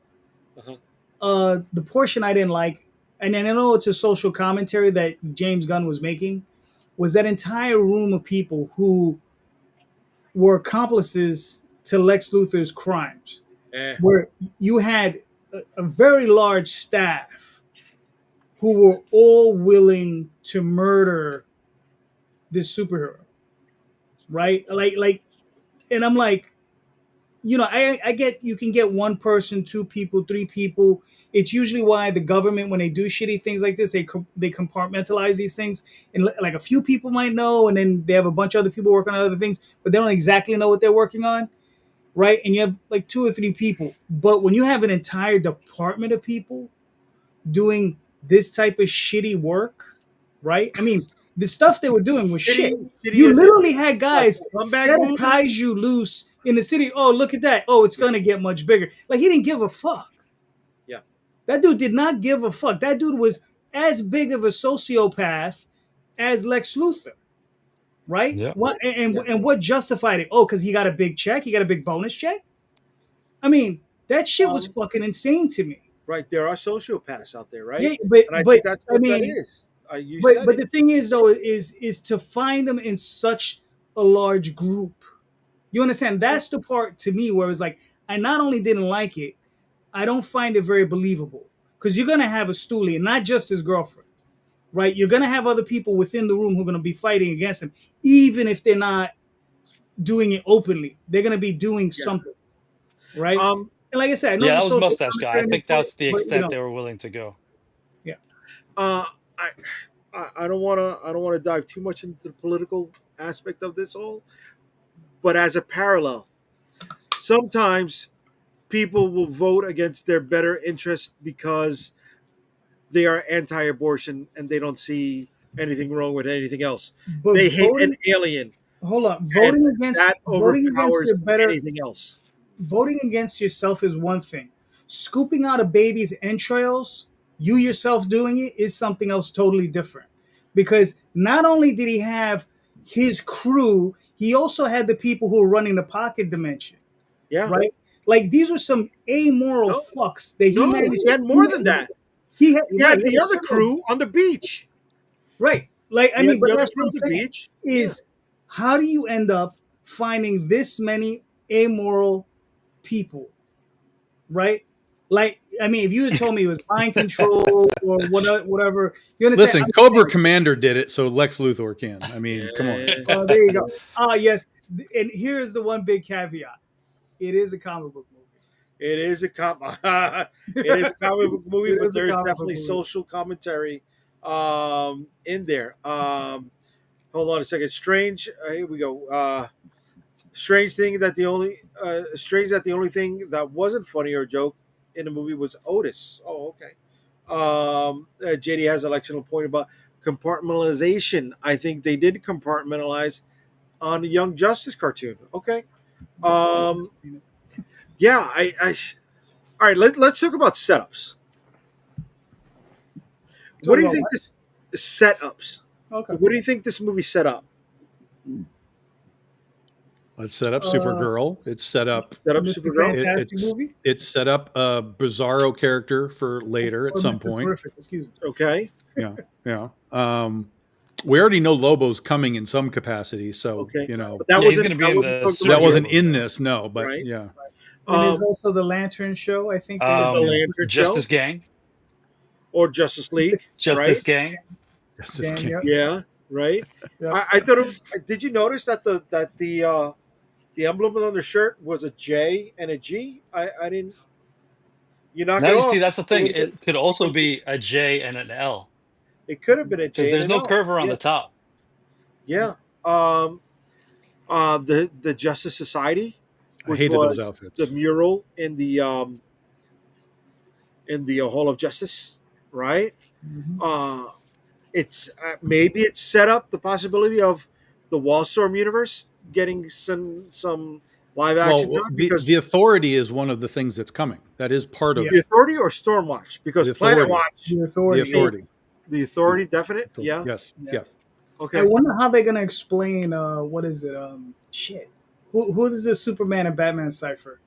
The portion I didn't like, and I know it's a social commentary that James Gunn was making, was that entire room of people who were accomplices to Lex Luthor's crimes, Eh. where you had a very large staff who were all willing to murder this superhero, right? And I'm like, I get you can get one person, two people, three people. It's usually why the government, when they do shitty things like this, they compartmentalize these things, and like a few people might know, and then they have a bunch of other people working on other things, but they don't exactly know what they're working on, right? And you have like two or three people, but when you have an entire department of people doing this type of shitty work, right? I mean, the stuff they were doing was shit. Shitty You as it literally had guys scumbag set a move? kaiju loose in the city. Oh, look at that. Oh, it's going to get much bigger. Like, he didn't give a fuck. Yeah. That dude did not give a fuck. That dude was as big of a sociopath as Lex Luthor, right? Yeah. And what justified it? Oh, because he got a big check? He got a big bonus check? I mean, that shit was fucking insane to me. Right, there are sociopaths out there, right? Yeah, but And I think that's I what that mean, is. You said but it. the thing is though is to find them in such a large group. You understand? That's the part to me where it's like I not only didn't like it, I don't find it very believable because you're gonna have a stoolie, and not just his girlfriend, right? You're gonna have other people within the room who are gonna be fighting against him, even if they're not doing it openly. They're gonna be doing Yeah. something, right? Um, And like I said, I know Yeah, the that was social Mustache Guy. I commentary, think that's the but extent they were willing to go. yeah. uh, I don't want to dive too much into the political aspect of this all, but as a parallel, sometimes people will vote against their better interest because they are anti-abortion and they don't see anything wrong with anything else. But They hate an alien, hold on, and that voting against overpowers your better anything else. voting against yourself is one thing. Scooping out a baby's entrails, you yourself doing it, is something else totally different. Because not only did he have his crew, he also had the people who were running the pocket dimension, Yeah. right? Like these were some amoral No, fucks that he no, managed. he had more than that. He had, He right, had the other crew on the beach. right. Like I He had mean, the but other that's crew what on I'm the saying beach. Yeah. is how do you end up finding this many amoral people, right? Like, I mean, if you had told me it was mind control or whatever, you understand? Listen, Cobra Commander did it, so Lex Luthor can. I mean, come on. Oh, there you go. Ah, yes. And here is the one big caveat: it is a comic book movie. It is a it is a comic book movie, It but is a there's comic book definitely movie. social commentary in there. Hold on a second. Strange. Here we go. Strange that the only thing that wasn't funny or a joke in the movie was Otis. Oh, okay. JD has an excellent point about compartmentalization. I think they did compartmentalize on the Young Justice cartoon. Okay. Um, yeah. All right. Let's talk about setups. What do you think this setups? Okay. What do you think this movie set up? Let's set up Supergirl. It's set up. Set up Mr. Supergirl. Fantastic movie. It's set up a Bizarro character for later at Or some Mr. point. Terrific, excuse me. Okay. Yeah. We already know Lobo's coming in some capacity, so Okay. you know But that Yeah, he's wasn't gonna be in that the wasn't that wasn't Supergirl. in this. No, but Right. yeah. And there's also the Lantern Show. I think The Lantern Justice Show Gang. or Justice League. Justice Right? Gang. That's just Dan, yep. Yeah. Right. Yep. I thought. Did you notice that the emblem on the shirt was a J and a G? I didn't. You knock Now it you off. see, that's the thing. It could also be a J and an L It could have been a because J and there's an no L. curve around Yeah. the top. Yeah. The Justice Society, I which hated was those outfits. the mural in the Hall of Justice, right? Mhm. It's maybe it's set up the possibility of the Wallstorm universe getting some live action Well, time because the Authority is one of the things that's coming. That is part of the Authority or Stormwatch, because The Planet Authority. Watch, The the Authority. Authority. the Authority, definite, Authority. yeah, Yes. Yeah. Yes. I okay. wonder how they're gonna explain. What is it? Shit. Who is the Superman and Batman cipher?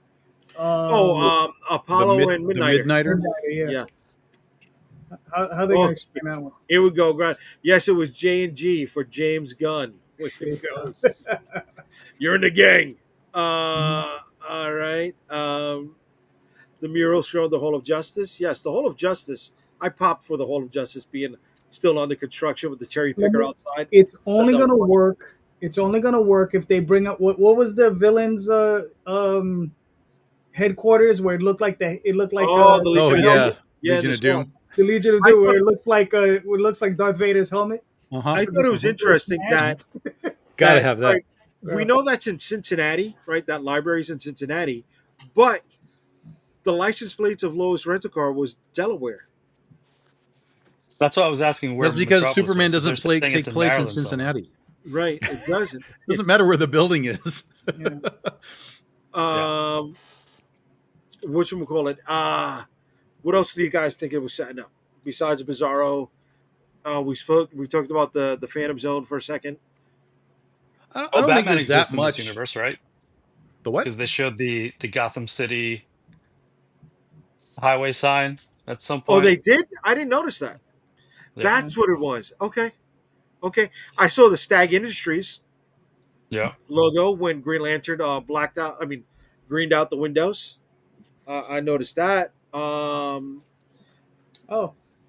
Apollo and The Midnighter. Midnighter. Yeah. Yeah. How they gonna Oh, explain that one? here we go. Yes, it was J&G for James Gunn. Here There it you go. goes. You're in the gang. Mhm. All right. The mural showed the Hall of Justice. Yes, the Hall of Justice. I popped for the Hall of Justice being still under construction with the cherry Let picker me- outside. It's Thought only that was gonna funny. work. It's only gonna work if they bring up what was the villain's headquarters where it looked like Oh, the Oh Legion a of Doom. helmet. yeah, Yeah, in Legion the of swamp. Doom. The Legion of I Doom, where thought it looks like Darth Vader's helmet. Uh huh. I But thought it was interesting smashed. Got to have all that. right, we know that's in Cincinnati, right? That library's in Cincinnati, but the license plates of Lowe's Rent a Car was Delaware. That's why I was asking where That's because Metropolis Superman was, because they're doesn't play saying it's take in place in Maryland somehow. Cincinnati. Right, it doesn't. Doesn't matter where the building is. Yeah. Yeah. Um, what should we call it? What else do you guys think it was setting up besides Bizarro? We talked about the Phantom Zone for a second. I Oh, don't think Batman there's that exists in this much. universe, right? The what? Because they showed the Gotham City highway sign at some Oh, point. they did? I didn't notice that. Yeah. That's what it was. Okay, okay. I saw the Stag Industries Yeah. logo when Green Lantern blacked out. I mean, greened out the windows. I noticed that. Oh,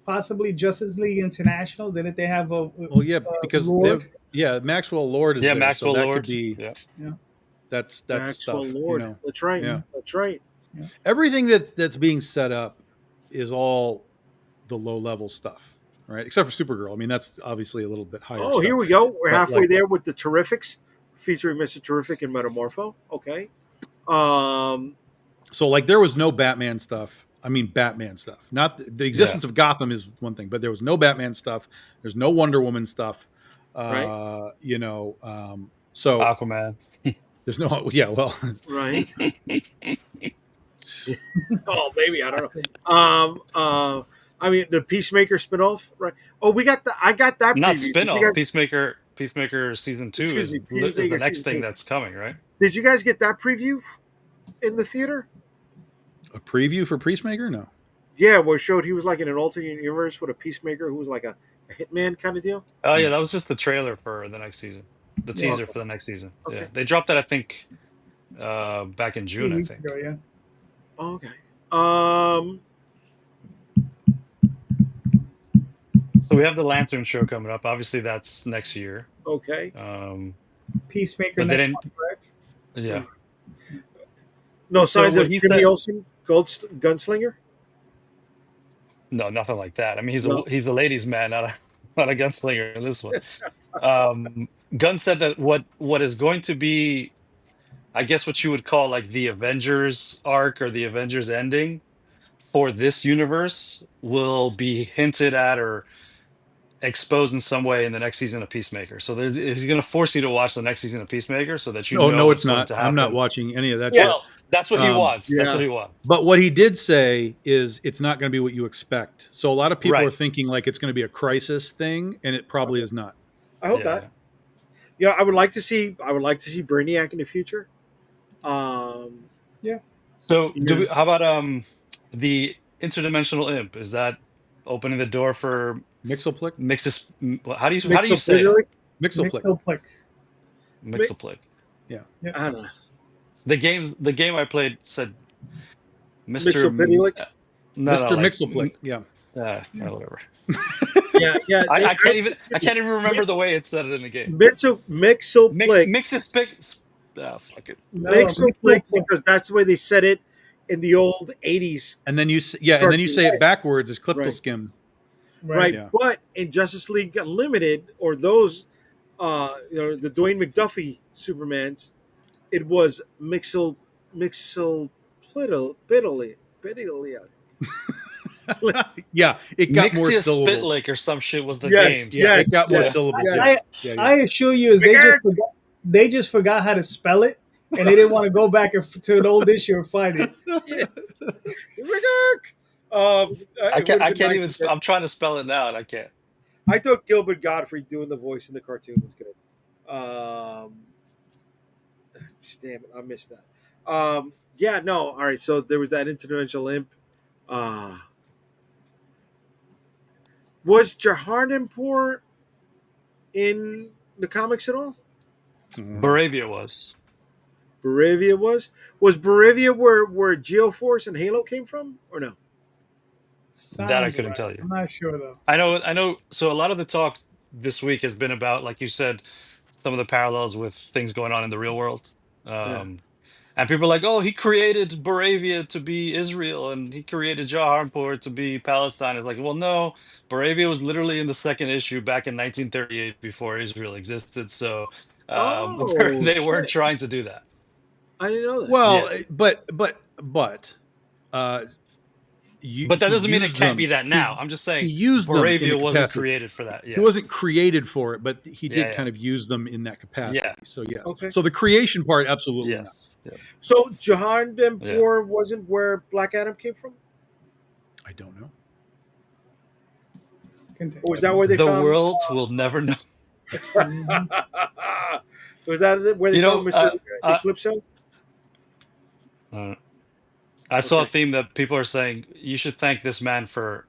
possibly Justice League International. Didn't they have Well, yeah, a because they Lord? have, yeah, Maxwell Lord is Yeah, there, so Maxwell that could Lord. be Yeah. Yeah. that's Maxwell stuff, Lord. That's right. Yeah, Mhm. That's right. Yeah. everything that's being set up is all the low level stuff, right? Except for Supergirl. I mean, that's obviously a little bit higher Oh, here stuff. we go. We're But halfway like, there with the Terrifics, featuring Mr. Terrific and Metamorpho. Okay. Um, so like there was no Batman stuff. I mean, Batman stuff. Not the Yeah. existence of Gotham is one thing, but there was no Batman stuff. There's no Wonder Woman stuff. right, So Aquaman. there's no, yeah, well, right. Oh, maybe I don't know. I mean the Peacemaker spinoff, right? Oh, I got that Not preview. Did you spin-off. guys? Peacemaker season 2 Excuse me, is the Peacemaker next season thing two. that's coming, right? Did you guys get that preview in the theater? a preview for Peacemaker? No. Yeah, where it showed he was like in an alternate universe with a Peacemaker who was like a hitman kind of deal. Oh yeah, No. that was just the trailer for the next season. The Yeah. teaser Okay, for the next season. Yeah. okay, They dropped that I think back in A few June, I weeks ago, think. yeah. okay. Um, So we have the Lantern show coming up. Obviously that's next year. okay. Um Peacemaker but they next didn't. month, correct? Yeah. No So signs what of he Jimmy said, Olsen, Gunslinger. no, nothing like that. I mean, No. he's a ladies' man, not a not a gunslinger in this one. Gunn said that what is going to be, I guess, what you would call like the Avengers arc or the Avengers ending for this universe will be hinted at or exposed in some way in the next season of Peacemaker. So he's going to force you to watch the next season of Peacemaker so that you No, know no, what's it's going not. to I'm not happen. watching any of that Yeah, shit. Well, that's what he Um, wants. That's what yeah. he wants. but what he did say is it's not going to be what you expect. So a lot of people are Right. thinking like it's going to be a crisis thing, and it probably Okay. is not. I hope not. Yeah. Yeah, I would like to see. I would like to see Brainiac in the future. Um, Yeah. So yeah. how about the interdimensional imp? Is that opening the door for Mixoplick, Mixes? How do you say it? Mixoplick. Mixoplick. Mixoplick. Mixoplick. Yeah, Yeah. I don't know. The game I played said Mister. Mixopidilic. No, Mr. like Mixoplick. Yeah, whatever. Yeah, yeah. I can't even remember the way it said it in the game. Mixoplick. Mixes. Fuck it. No, Mixoplick Mixoplick. because that's the way they said it in the old '80s and then and then you cartoon. say it backwards as Right, Cliptoskim. Right. right. Yeah, But in Justice League Unlimited or those, the Dwayne McDuffie Supermans, it was Mixoplidilia. yeah. It got more Mixia syllables. Spitlick or some shit was the Yes, game. Yeah, yes, it got more yes, Yeah. syllables. yes. Yeah, I assure you, is they just forgot how to spell it, and they didn't want to go back to an old issue and find it. Yeah. It would I have been can't nice even. to get. I'm trying to spell it now and I can't. I thought Gilbert Godfrey doing the voice in the cartoon was good. Damn it, I missed that. Yeah, no, all right. So there was that interdimensional imp. Uh, Was Jaharnanpur in the comics at all? Baravia was. Baravia was? Was Baravia where Geoforce and Halo came from, or no? That I Sounds couldn't right. tell you. I'm not sure though. I know. So a lot of the talk this week has been about, like you said, some of the parallels with things going on in the real world. Yeah. And people are like, oh, he created Baravia to be Israel and he created Jaharpur to be Palestine. It's like, well, no, Baravia was literally in the second issue back in 1938 before Israel existed. So Oh they weren't shit! trying to do that. I didn't know that. Well, Yeah. but But that he doesn't mean it used can't them. be that now. I'm just saying He used them in a Baravia wasn't capacity. created for that. He Yeah. wasn't created for it, but he did Yeah. kind of use them in that capacity. Yeah. So yes. Okay. So the creation part, absolutely not. Yes. Yes. So Jaharnanpur wasn't where Black Adam came from? I don't know. Continue. Or was that where they The found? world will never know. Was that where they You know, found Mr. Eclipso? I saw a Okay. theme that people are saying you should thank this man for,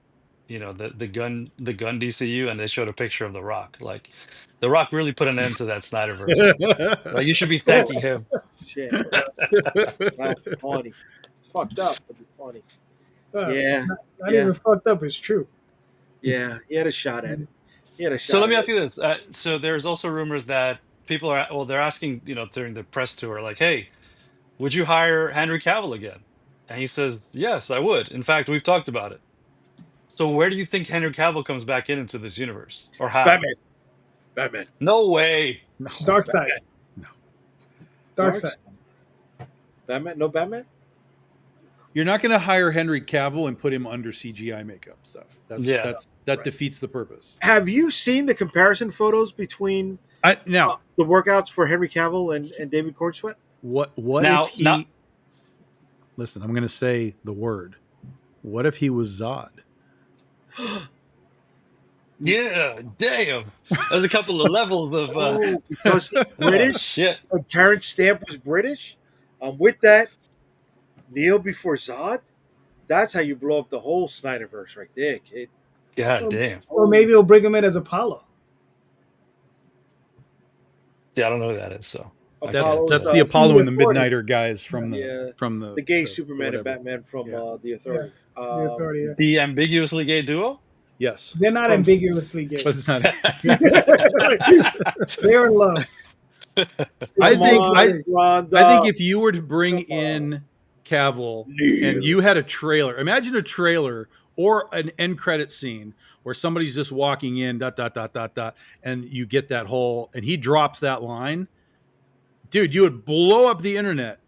the gun DCU, and they showed a picture of The Rock. Like, The Rock really put an end to that Snyderverse. Like, you should be thanking him. Shit, that's funny. It's fucked up, but it's funny. Yeah, Not yeah. even fucked up. It's true. Yeah. He had a shot at it. He had a shot. So let me at ask you this. So there's also rumors that people are, well, they're asking, during the press tour, like, hey, would you hire Henry Cavill again? And he says, yes, I would. In fact, we've talked about it. So where do you think Henry Cavill comes back into this universe, or how? Batman. No way. No, Dark side. No. Dark side. Batman. No Batman. You're not going to hire Henry Cavill and put him under CGI makeup stuff. That Right. defeats the purpose. Have you seen the comparison photos between Now, the workouts for Henry Cavill and David Cornsweet? what Now- if he? now- Listen, I'm going to say the word. What if he was Zod? Yeah, damn. There's a couple of levels of Because he's British. shit. Terrence Stamp was British. With that, kneel before Zod. That's how you blow up the whole Snyderverse, right there, kid. God damn. Or maybe we'll bring him in as Apollo. See, I don't know who that is. So Apollo's, That's the Apollo and the Authority. Midnighter guys from Yeah. the gay Superman and whatever. Batman from Yeah. the Authority. The Authority. Yeah. the ambiguously gay duo. Yes, They're not From- ambiguously gay. but it's not. They're in love. I think Rhonda. I think if you were to bring in Cavill and you had a trailer, imagine a trailer or an end credit scene where somebody's just walking in, ... and you get that whole, and he drops that line, dude, you would blow up the internet.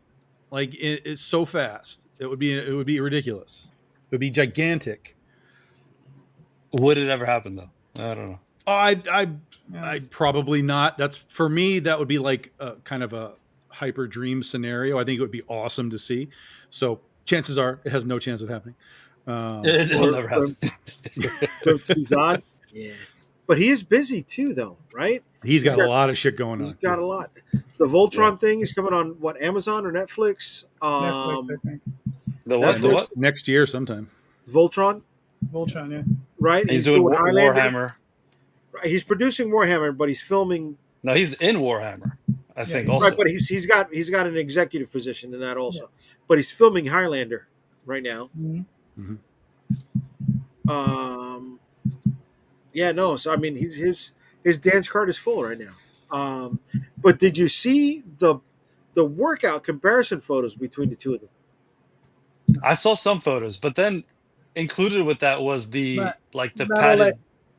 Like it's so fast. It would be ridiculous. It would be gigantic. Would it ever happen though? I don't know. I probably not. That's for me. That would be like a kind of a hyper dream scenario. I think it would be awesome to see. So chances are it has no chance of happening. It'll never happen. Zod. Yeah, but he is busy too, though, right? He's got a lot of shit going on. He's got a lot. The Voltron thing is coming on what, Amazon or Netflix? Netflix, I think. The what? The what? Next year sometime. Voltron, Voltron, yeah. right? He's doing Highlander. Warhammer. Right, he's producing Warhammer, but he's filming. No, he's in Warhammer. I think Yeah. also. Right, but he's got an executive position in that also. But he's filming Highlander right now. Mm-hmm. Yeah, no. So I mean, his dance card is full right now. But did you see the workout comparison photos between the two of them? I saw some photos, but then included with that was the Not all padded that-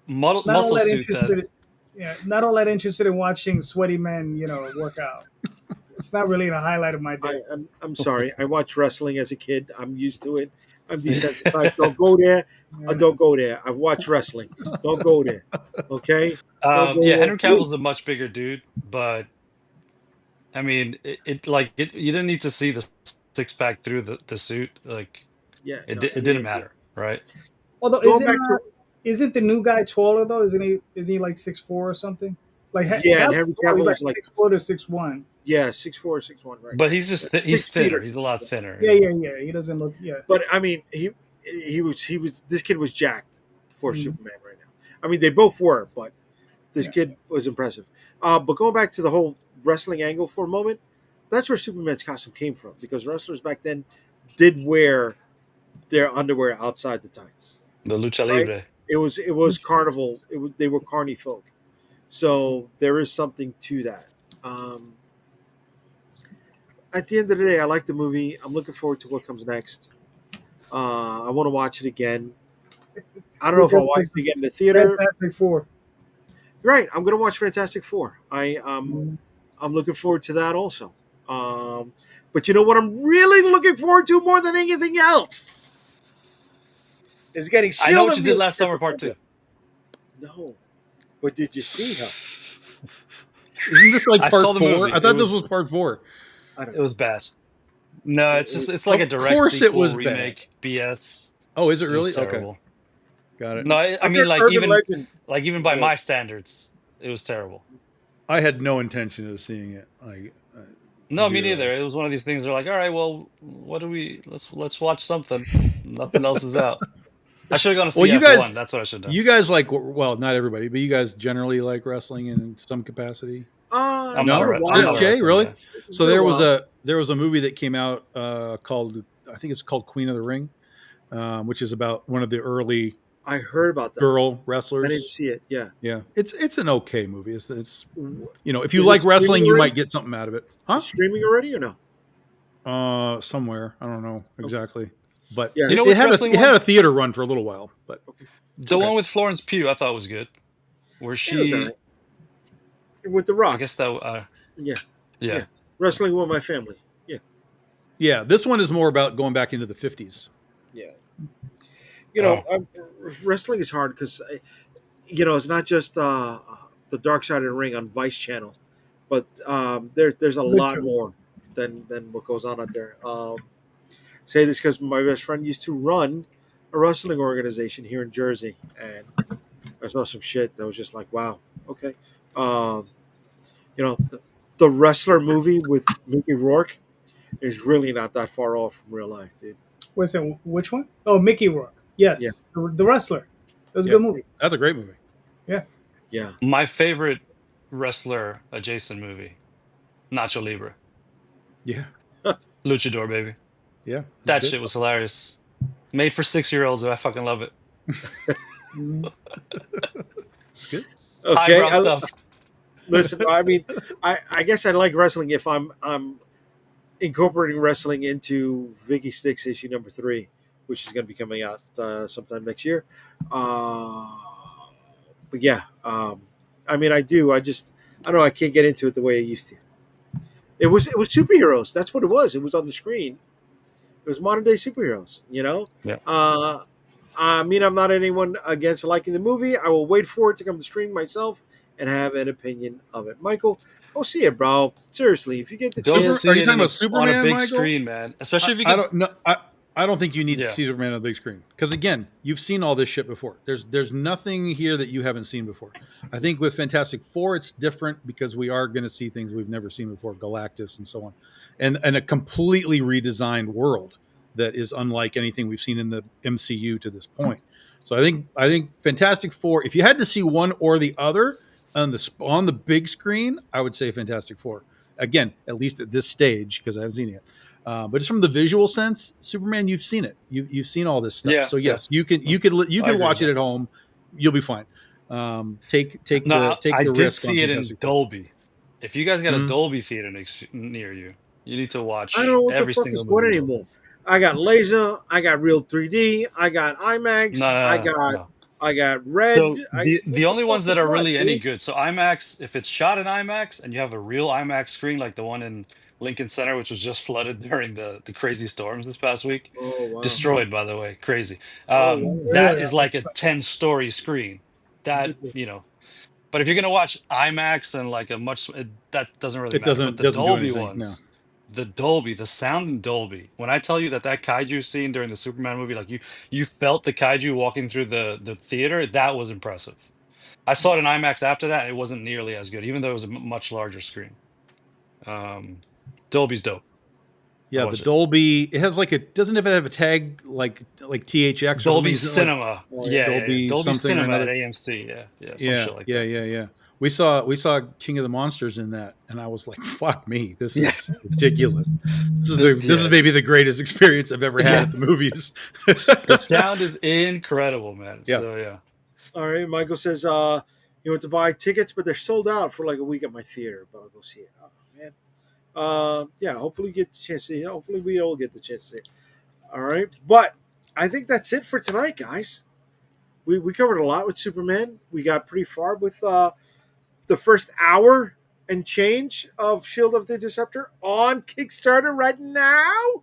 muscle Not all that suit that. interested. Not all that interested in watching sweaty men, work out. It's not really the highlight of my day. I'm sorry. I watched wrestling as a kid. I'm used to it. I'm desensitized. Don't go there. Don't go there. I've watched wrestling. Don't go there. Okay. Yeah, Henry Cavill's a much bigger dude, but I mean, you didn't need to see the six pack through the suit. Like, Yeah. it didn't matter, right? Although Going back to isn't the new guy taller though? Isn't he like 6'4" or something? Like Yeah, and Henry Cavill he's is like 6'4" to 6'1". 6'4", 6'1", right? But he's just he's 6 feet thinner. or He's a lot thinner. Yeah. He doesn't look. Yeah. But I mean, he was. This kid was jacked for Superman right now. I mean, they both were, but this kid was impressive. But going back to the whole wrestling angle for a moment, that's where Superman's costume came from, because wrestlers back then did wear their underwear outside the tights, The lucha right? libre. It was carnival. They were carny folk, so there is something to that. Um, at the end of the day, I like the movie. I'm looking forward to what comes next. I want to watch it again. I don't know if I'll watch it again in the theater. Fantastic Four. Right, I'm gonna watch Fantastic Four. Mhm. I'm looking forward to that also. Um, but you know what I'm really looking forward to more than anything else is getting I know Shield what of you the did last summer, part 2. No, but did you see her? Isn't this like I part saw the 4? movie. I thought this was part 4. I don't It know. was bad. No, It, it's just it, it's like a Of direct course it was sequel bad. remake BS. Oh, is it It was really? Okay, terrible. got it. No, I I've mean heard Urban Legend. even by my standards, it was terrible. I had no intention of seeing it. Like No, me zero. neither. It was one of these things. They're like, all right, well, what do we? Let's watch something. Nothing else is out. I should have gone to Well, see F1. That's what I should have done. you guys like, well, not everybody, but you guys generally like wrestling in some capacity. I'm It's not been No, a I'm just not a while. Jay, wrestling really? guy. It's So been a while. there was a movie that came out called, I think it's called Queen of the Ring, which is about one of the early I heard about that. girl I didn't wrestlers. see it. Yeah. Yeah, it's an okay movie. It's if you Is it like streaming wrestling, you already? might get something out of it, Is huh? it streaming already or no? Somewhere, I don't know Okay. exactly, but Yeah. You know it which had wrestling it had one? a theater run for a little while, but Okay. The okay. one with Florence Pugh, I thought was good. Where Yeah, it was all she, right. With The I Rock. guess that, Yeah. yeah. Yeah. Wrestling with my family. Yeah. Yeah, this one is more about going back into the 50s. Yeah. Oh, Wrestling is hard because it's not just the Dark Side of the Ring on Vice Channel, but there's a lot Literally. more than what goes on out there. Say this because my best friend used to run a wrestling organization here in Jersey, and I saw some shit that was just like, wow, okay. Um, the wrestler movie with Mickey Rourke is really not that far off from real life, dude. What's it? Which one? Oh, Mickey Rourke. Yeah, Yes, the wrestler. It was a yeah, good movie. That's a great movie. Yeah. yeah. my favorite wrestler adjacent movie, Nacho Libre, Yeah, Luchador, baby. yeah, it's That good. shit was hilarious. Made for 6-year-olds, and I fucking love it. Mhm. It's good. Okay. Highbrow stuff. Listen, I mean, I guess I like wrestling if I'm incorporating wrestling into Vicky Sticks issue number 3, which is going to be coming out sometime next year. Uh, but yeah, I mean, I do. I don't know. I can't get into it the way I used to. It was superheroes. That's what it was. It was on the screen. It was modern day superheroes. Yeah. I mean, I'm not anyone against liking the movie. I will wait for it to come to stream myself and have an opinion of it. Michael, go see it, bro. Seriously, if you get the Go chance. Are see you it talking about on a Superman, big Michael? screen, man. Especially if you I can. don't know. I don't think you need to Yeah. see Superman on the big screen because again, you've seen all this shit before. There's nothing here that you haven't seen before. I think with Fantastic Four, it's different because we are going to see things we've never seen before, Galactus and so on, and a completely redesigned world that is unlike anything we've seen in the MCU to this point. So I think Fantastic Four. If you had to see one or the other on the big screen, I would say Fantastic Four. Again, at least at this stage, because I haven't seen it yet. But just from the visual sense, Superman, you've seen it. You've seen all this stuff. Yeah, So yeah. yes, you can I agree watch with it that. at home. You'll be fine. Take No, I the did risk on see it in Fantastic Four. Dolby. If you guys got a Mhm. Dolby theater near you, you need to I don't watch know what the every fuck single is what movie in Dolby. anymore. I got laser. I got real 3D. I got No, IMAX. no, no, no. I got red. So the What the only fuck ones is that are what, really any dude? good. So IMAX, if it's shot in IMAX and you have a real IMAX screen like the one in Lincoln Center, which was just flooded during the crazy storms this past week, Oh wow. destroyed by the way, crazy. Oh wow. That Really? is like a 10-story screen. That Goodness. but if you're gonna watch IMAX and like that doesn't really It matter. But the doesn't do Dolby anything. No. ones, the Dolby, the sound in Dolby. When I tell you that kaiju scene during the Superman movie, like you felt the kaiju walking through the theater, that was impressive. I saw it in IMAX after that. It wasn't nearly as good, even though it was a much larger screen. Um, Dolby's dope. Yeah, the Dolby. It has like doesn't it have a tag like THX or Dolby something? Cinema. Like, Dolby something Cinema or at another. AMC. Yeah, some shit like that. Yeah. We saw King of the Monsters in that, and I was like, "Fuck me, this Yeah. is ridiculous. This is maybe the greatest experience I've ever had at the movies." The sound is incredible, man. Yeah. So yeah. All right, Michael says he went to buy tickets, but they're sold out for like a week at my theater. But I'll go see it. Oh man. Yeah. Hopefully we get the chance to. Hopefully we all get the chance to see it. All right, but I think that's it for tonight, guys. We covered a lot with Superman. We got pretty far with the first hour and change of Shield of the Interceptor on Kickstarter right now.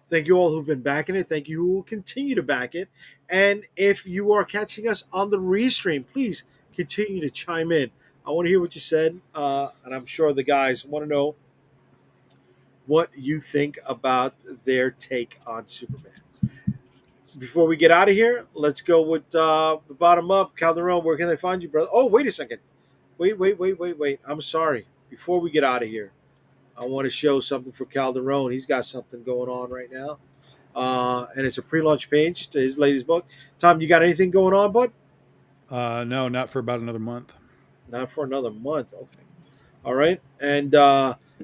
Thank you all who've been backing it. Thank you who will continue to back it. And if you are catching us on the restream, please continue to chime in. I want to hear what you said, and I'm sure the guys want to know what you think about their take on Superman. Before we get out of here, let's go with the bottom up. Calderon, where can they find you, brother? Oh, wait a second. Wait. I'm sorry. Before we get out of here, I want to show something for Calderon. He's got something going on right now. And it's a pre-launch page to his latest book. Tom, you got anything going on, bud? No, not for about another month. Not for another month. Okay. All right. And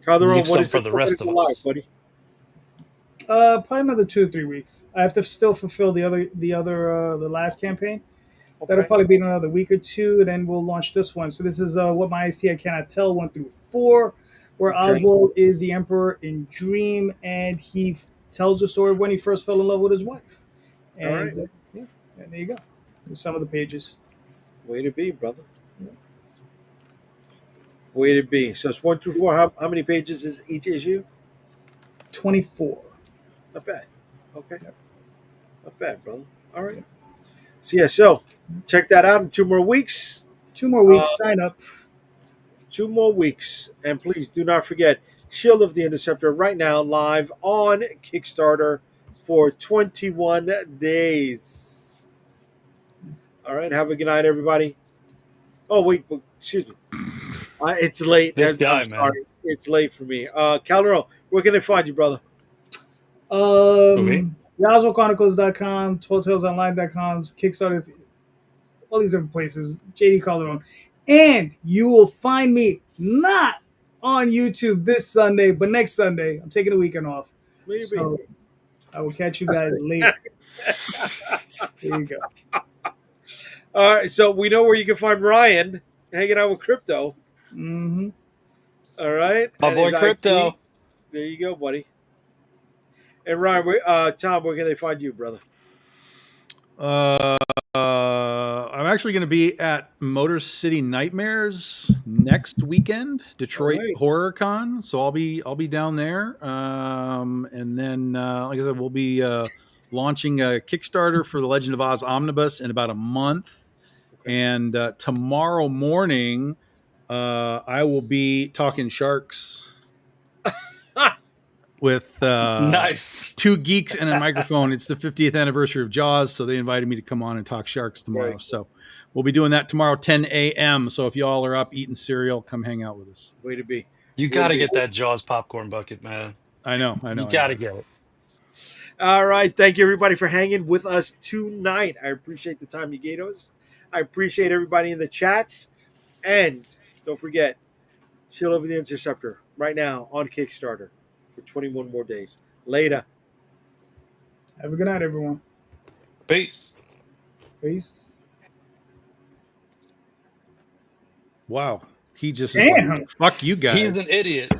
Calderon, what is for the rest of us, buddy? Probably another 2 or 3 weeks. I have to still fulfill the last campaign. Okay. That'll probably be another week or two, and then we'll launch this one. So this is What My I Cannot Tell 1 through 4, where Oswald is the Emperor in Dream, and he tells the story of when he first fell in love with his wife. And, all right. And there you go. There's some of the pages. Way to be, brother. Yeah. Way to be. So it's 1 through 4. How many pages is each issue? 24. Not bad. Okay. Yep. Not bad, brother. All right. So check that out in 2 more weeks. 2 more weeks. Sign up. 2 more weeks. And please do not forget Shield of the Interceptor right now live on Kickstarter for 21 days. All right. Have a good night, everybody. Oh, wait. Excuse me. It's late. I'm sorry. It's late for me. Calderon, where can I find you, brother? YoswellChronicles.com, TallTalesOnline.com, Kickstarter, all these different places. JD Calderon. And you will find me not on YouTube this Sunday, but next Sunday. I'm taking a weekend off. Maybe. So I will catch you guys later. There you go. All right, so we know where you can find Ryan hanging out with Crypto. Mm-hmm. All right. My boy Crypto. There you go, buddy. And Ryan, Tom, where can they find you, brother? I'm actually going to be at Motor City Nightmares next weekend, Detroit Horror Con. So I'll be down there. And then, like I said, we'll be launching a Kickstarter for the Legend of Oz Omnibus in about a month. Okay. And tomorrow morning, I will be talking sharks with nice 2 geeks and a microphone. It's the 50th anniversary of Jaws, so they invited me to come on and talk sharks tomorrow. Right. So we'll be doing that tomorrow, 10 a.m. So if you all are up eating cereal, come hang out with us. Way to be. You got to get that Jaws popcorn bucket, man. I know. You got to get it. All right. Thank you, everybody, for hanging with us tonight. I appreciate the time you gave us. I appreciate everybody in the chats. And don't forget, Shield of the Interceptor right now on Kickstarter for 21 more days. Later. Have a good night, everyone. Peace. Wow. He just is like, fuck you guys. He's an idiot.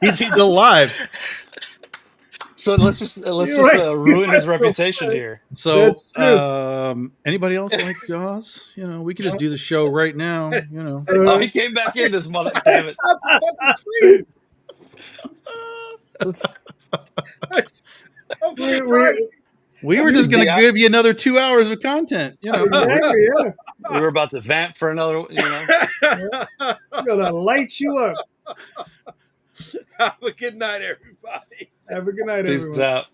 He's still alive. So let's just ruin his reputation here. So anybody else like Jaws? We could just do the show right now. Oh, he came back in this month. Damn it. We were just going to give you another 2 hours of content. Exactly, yeah. We were about to vamp for another, We're going to light you up. Have a good night, everybody. Have a good night, everyone. Peace out.